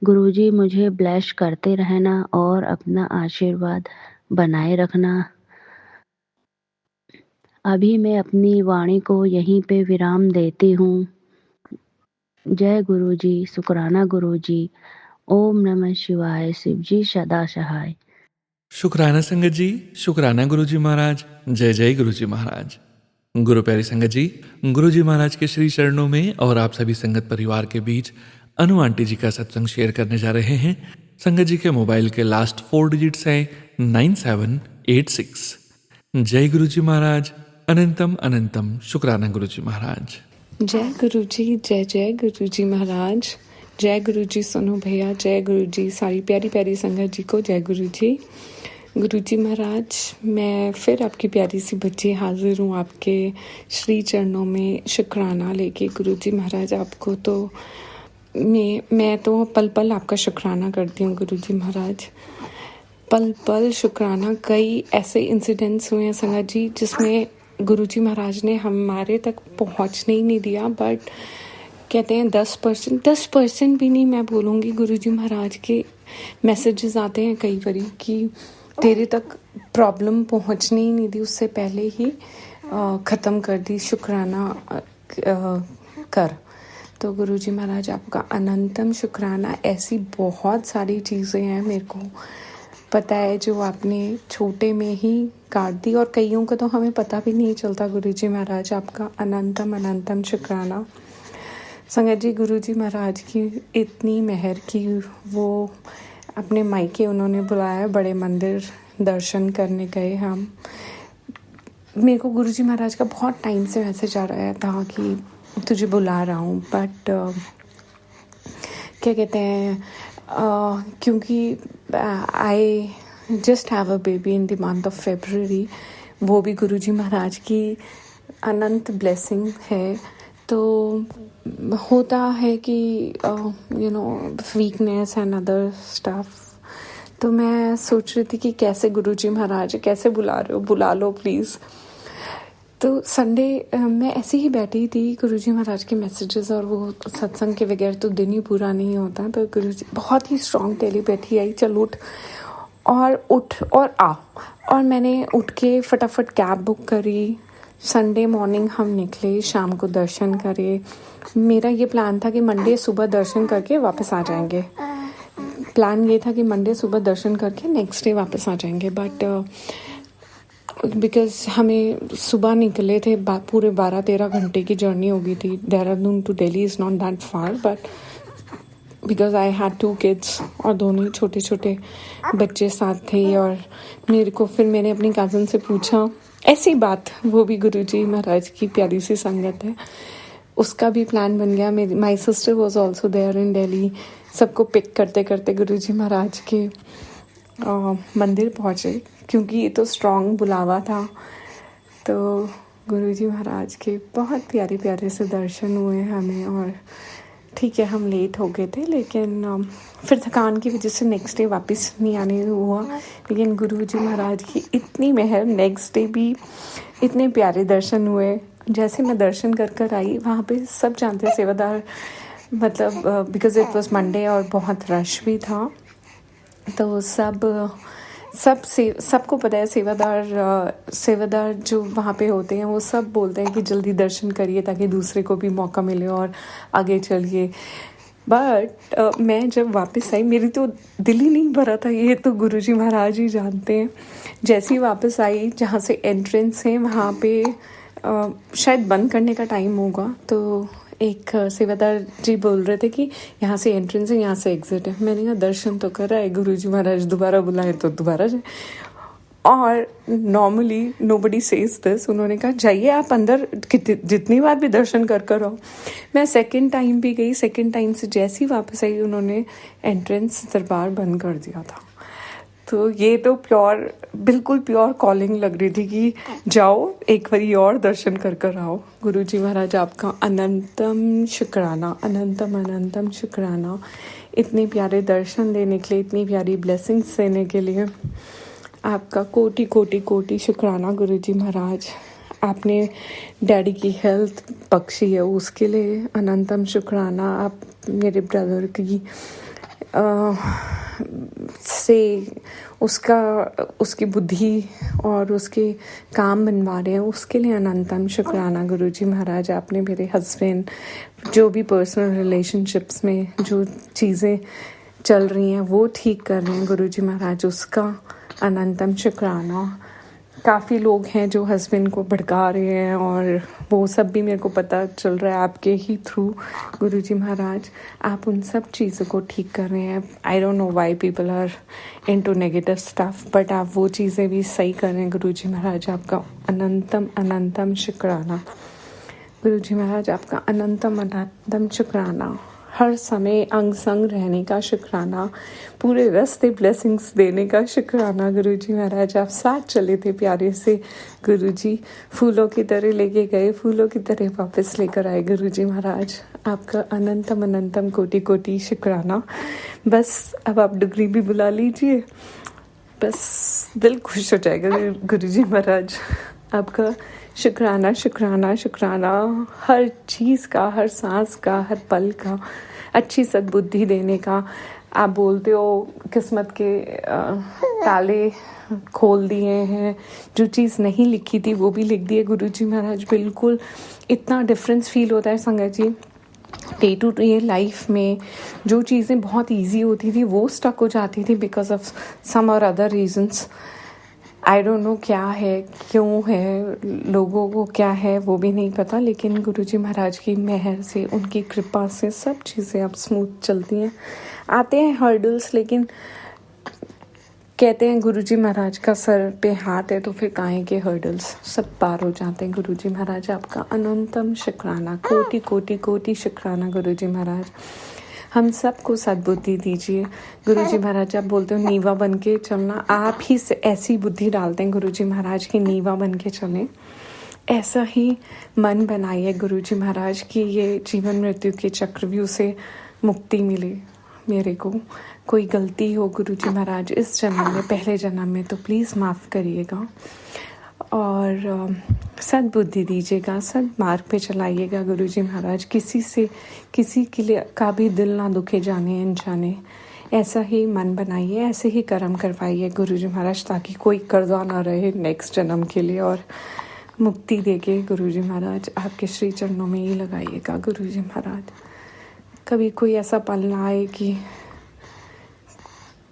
गुरुजी मुझे ब्लेस करते रहना और अपना आशीर्वाद बनाए रखना। अभी मैं अपनी वाणी को यहीं पे विराम देती हूँ। जय गुरुजी, शुक्राना गुरुजी। ओम नमः शिवाय, शिवजी सदा सहाय। शुक्राना संगत जी, शुक्राना गुरुजी महाराज। जय जय गुरुजी महाराज। गुरु प्यारी संगत जी, गुरुजी महाराज के श्री चरणों में और आप सभी संगत परिवार के बीच अनु आंटी जी का सत्संग शेयर करने जा रहे हैं। संगत जी के मोबाइल के लास्ट 4 डिजिट्स हैं 9786। जय गुरुजी महाराज, अनंतम अनंतम शुक्राना गुरुजी महाराज। जय गुरुजी, जय जय गुरुजी महाराज। जय गुरुजी सोनू भैया, जय गुरुजी सारी प्यारी प्यारी संगत जी को जय गुरुजी। गुरुजी महाराज, मैं फिर आपकी प्यारी सी बच्ची हाजिर हूँ आपके श्री चरणों में शुक्राना लेके। गुरुजी महाराज, आपको तो मैं तो पल पल आपका शुक्राना करती हूँ गुरुजी महाराज। पल पल शुक्राना। कई ऐसे इंसिडेंट्स हुए हैं संगत जी जिसमें गुरुजी महाराज ने हमारे तक पहुँचने ही नहीं दिया, बट कहते हैं 10% भी नहीं मैं बोलूँगी, गुरुजी महाराज के मैसेजेस आते हैं कई बारी कि तेरे तक प्रॉब्लम पहुँचने ही नहीं दी, उससे पहले ही ख़त्म कर दी, शुक्राना कर। तो गुरुजी महाराज आपका अनंतम शुक्राना। ऐसी बहुत सारी चीज़ें हैं मेरे को पता है जो आपने छोटे में ही काट दी, और कईयों का तो हमें पता भी नहीं चलता। गुरुजी महाराज आपका अनंतम अनंतम शुक्राना। संगत जी, गुरुजी महाराज की इतनी मेहर की, वो अपने मायके उन्होंने बुलाया, बड़े मंदिर दर्शन करने गए हम। मेरे को गुरुजी महाराज का बहुत टाइम से मैसेज आ रहा था कि तुझे बुला रहा हूँ, बट क्या कहते हैं, क्योंकि I just have a baby in the month of February, वो भी गुरुजी महाराज की अनंत ब्लेसिंग है। तो होता है कि वीकनेस एंड अदर स्टफ। तो मैं सोच रही थी कि कैसे गुरुजी महाराज कैसे बुला रहे हो, बुला लो प्लीज़। तो संडे मैं ऐसे ही बैठी थी, गुरुजी महाराज के मैसेजेस और वो सत्संग के बगैर तो दिन ही पूरा नहीं होता। तो गुरुजी बहुत ही स्ट्रॉन्ग टेलीपैथी आई, चल उठ और आ। और मैंने उठ के फटाफट कैब बुक करी। संडे मॉर्निंग हम निकले, शाम को दर्शन करे। मेरा ये प्लान था कि मंडे सुबह दर्शन करके वापस आ जाएंगे। प्लान ये था कि मंडे सुबह दर्शन करके नेक्स्ट डे वापस आ जाएंगे, बट बिकॉज हमें सुबह निकले थे, पूरे 12-13 घंटे की जर्नी हो गई थी। Dehradun to Delhi is not that far, but because I had 2 kids और दोनों ही छोटे छोटे बच्चे साथ थे। और मेरे को फिर मैंने अपनी कज़न से पूछा, ऐसी बात, वो भी गुरुजी महाराज की प्यारी सी संगत है, उसका भी प्लान बन गया। मेरी my sister was also there in Delhi. सबको पिक करते करते गुरुजी महाराज के मंदिर पहुँचे, क्योंकि ये तो स्ट्रॉन्ग बुलावा था। तो गुरुजी महाराज के बहुत प्यारे प्यारे से दर्शन हुए हमें। और ठीक है, हम लेट हो गए थे, लेकिन फिर थकान की वजह से नेक्स्ट डे वापस नहीं आने हुआ। लेकिन गुरुजी महाराज की इतनी मेहर, नेक्स्ट डे भी इतने प्यारे दर्शन हुए। जैसे मैं दर्शन कर आई, वहाँ पे सब जानते सेवादार, मतलब बिकॉज इट वाज मंडे और बहुत रश भी था, तो सबको पता है सेवादार जो वहाँ पे होते हैं वो सब बोलते हैं कि जल्दी दर्शन करिए ताकि दूसरे को भी मौका मिले और आगे चलिए। बट मैं जब वापस आई, मेरी तो दिल ही नहीं भरा था, ये तो गुरुजी महाराज ही जानते हैं। जैसे ही वापस आई, जहाँ से एंट्रेंस है वहाँ पे शायद बंद करने का टाइम होगा, तो एक सेवादार जी बोल रहे थे कि यहाँ से एंट्रेंस है, यहाँ से एग्जिट है। मैंने कहा दर्शन तो कर रहा है, गुरुजी महाराज दोबारा बुलाए तो दोबारा जाए। और नॉर्मली नोबडी सेज दिस। उन्होंने कहा जाइए आप अंदर, जितनी बार भी दर्शन कर आओ। मैं सेकंड टाइम भी गई। सेकंड टाइम से जैसे ही वापस आई, उन्होंने एंट्रेंस दरबार बंद कर दिया था। तो ये तो बिल्कुल प्योर कॉलिंग लग रही थी कि जाओ एक बारी और दर्शन कर आओ। गुरुजी महाराज आपका अनंतम शुक्राना, अनंतम अनंतम शुक्राना, इतने प्यारे दर्शन देने के लिए, इतनी प्यारी ब्लेसिंग्स देने के लिए आपका कोटि कोटि कोटि शुक्राना गुरुजी महाराज। आपने डैडी की हेल्थ बख्शी है, उसके लिए अनंतम शुक्राना। आप मेरे ब्रदर की उसकी बुद्धि और उसके काम बनवा रहे हैं, उसके लिए अनंतम शुक्राना गुरुजी महाराज। आपने मेरे हस्बैंड, जो भी पर्सनल रिलेशनशिप्स में जो चीज़ें चल रही हैं वो ठीक कर रहे हैं गुरुजी महाराज, उसका अनंतम शुक्राना। काफ़ी लोग हैं जो हस्बैंड को भड़का रहे हैं और वो सब भी मेरे को पता चल रहा है आपके ही थ्रू गुरुजी महाराज। आप उन सब चीज़ों को ठीक कर रहे हैं। I don't know why people are into negative stuff, but आप वो चीज़ें भी सही कर रहे हैं गुरुजी महाराज। आपका अनंतम अनंतम शुक्राना गुरुजी महाराज, आपका अनंतम अनंतम शुक्राना। हर समय अंग संग रहने का शुक्राना, पूरे रास्ते ब्लेसिंग्स देने का शुक्राना गुरुजी महाराज। आप साथ चले थे प्यारे से गुरुजी, फूलों की तरह लेके गए, फूलों की तरह वापस लेकर आए गुरुजी महाराज। आपका अनंतम अनंतम कोटि कोटि शुक्राना। बस अब आप डिग्री भी बुला लीजिए, बस दिल खुश हो जाएगा गुरुजी महाराज। आपका शुक्राना शुक्राना शुक्राना, हर चीज़ का, हर सांस का, हर पल का, अच्छी सद्बुद्धि देने का। आप बोलते हो किस्मत के ताले खोल दिए हैं, जो चीज़ नहीं लिखी थी वो भी लिख दिए गुरुजी महाराज। बिल्कुल इतना डिफरेंस फील होता है संगत जी। डे टू डे लाइफ में जो चीज़ें बहुत इजी होती थी वो स्टक हो जाती थी बिकॉज ऑफ सम और other reasons. I don't no क्या है, क्यों है, लोगों को क्या है वो भी नहीं पता, लेकिन गुरुजी महाराज की मेहर से, उनकी कृपा से सब चीज़ें अब स्मूथ चलती हैं। आते हैं हर्डल्स, लेकिन कहते हैं गुरुजी महाराज का सर पे हाथ है तो फिर काहे के हर्डल्स, सब पार हो जाते हैं गुरुजी महाराज। आपका अनंतम शुक्राना, कोटि कोटि कोटि शुक्राना गुरुजी महाराज। हम सबको सद्बुद्धि दीजिए गुरुजी महाराज। आप बोलते हो नीवा बन के चलना, आप ही से ऐसी बुद्धि डालते हैं गुरुजी महाराज की नीवा बन के चलें। ऐसा ही मन बनाइए गुरुजी महाराज की ये जीवन मृत्यु के चक्रव्यूह से मुक्ति मिले मेरे को। कोई गलती हो गुरुजी महाराज इस जन्म में, पहले जन्म में, तो प्लीज़ माफ़ करिएगा और सद्बुद्धि दीजिएगा, सद्मार्ग पे चलाइएगा गुरुजी महाराज। किसी के लिए का भी दिल ना दुखे जाने अनजाने, ऐसा ही मन बनाइए, ऐसे ही कर्म करवाइए गुरुजी महाराज, ताकि कोई कर्जा ना रहे नेक्स्ट जन्म के लिए। और मुक्ति देके गुरुजी महाराज आपके श्री चरणों में ही लगाइएगा गुरुजी महाराज। कभी कोई ऐसा पल ना आए कि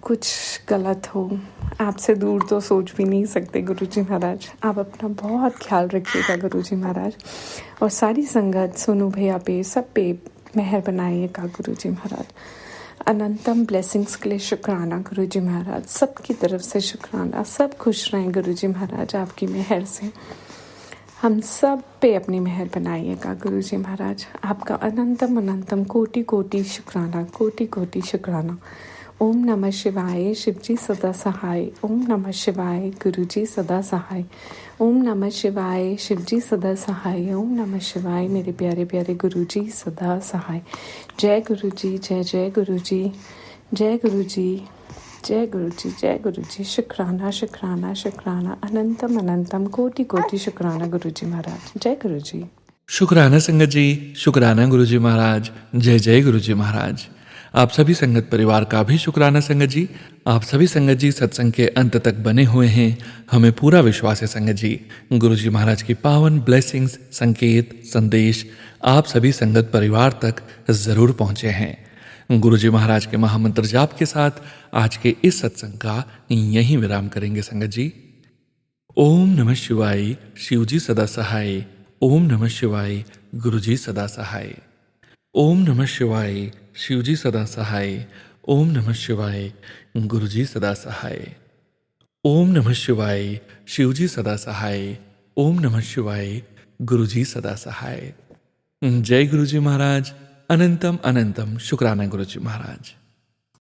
कुछ गलत हो। आपसे दूर तो सोच भी नहीं सकते गुरुजी महाराज। आप अपना बहुत ख्याल रखिएगा गुरुजी महाराज, और सारी संगत सोनू भैया पे, सब पे मेहर बनाइएगा गुरुजी महाराज। अनंतम ब्लेसिंग्स के लिए शुक्राना गुरुजी महाराज। सबकी तरफ से शुक्राना। सब खुश रहें गुरुजी महाराज आपकी मेहर से। हम सब पे अपनी मेहर बनाइएगा गुरुजी महाराज। आपका अनंतम अनंतम कोटि कोटि शुक्राना, कोटि कोटि शुक्राना। ओम नमः शिवाय, शिवजी सदा सहाय। ओम नमः शिवाय, गुरुजी सदा सहाय। ओम नमः शिवाय, शिवजी सदा सहाय। ओम नमः शिवाय, मेरे प्यारे प्यारे गुरुजी सदा सहाय। जय गुरुजी, जय जय गुरुजी, जय गुरुजी, जय गुरुजी, जय गुरुजी। शुक्राना शुक्राना शुक्राना, अनंतम अनंतम कोटि कोटि शुक्राना गुरुजी महाराज। जय गुरुजी। शुक्राना संगत जी, शुक्राना गुरुजी महाराज। जय जय गुरुजी महाराज। आप सभी संगत परिवार का भी शुक्राना संगत जी। आप सभी संगत जी सत्संग के अंत तक बने हुए हैं। हमें पूरा विश्वास है संगत जी, गुरुजी महाराज की पावन ब्लेसिंग्स, संकेत, संदेश आप सभी संगत परिवार तक जरूर पहुंचे हैं। गुरुजी महाराज के महामंत्र जाप के साथ आज के इस सत्संग का यहीं विराम करेंगे संगत जी। ओम नमः शिवाय, शिवजी सदा सहाय। ओम नमः शिवाय, गुरुजी सदा सहाय। ओम नमः शिवाय, शिवजी सदा सहाय। ओम नमः शिवाय, गुरुजी सदा सहाय। ओम नमः शिवाय, शिवजी सदा सहाय। ओम नमः शिवाय, गुरुजी सदा सहाय। जय गुरुजी महाराज। अनंतम अनंतम शुक्राना गुरुजी महाराज।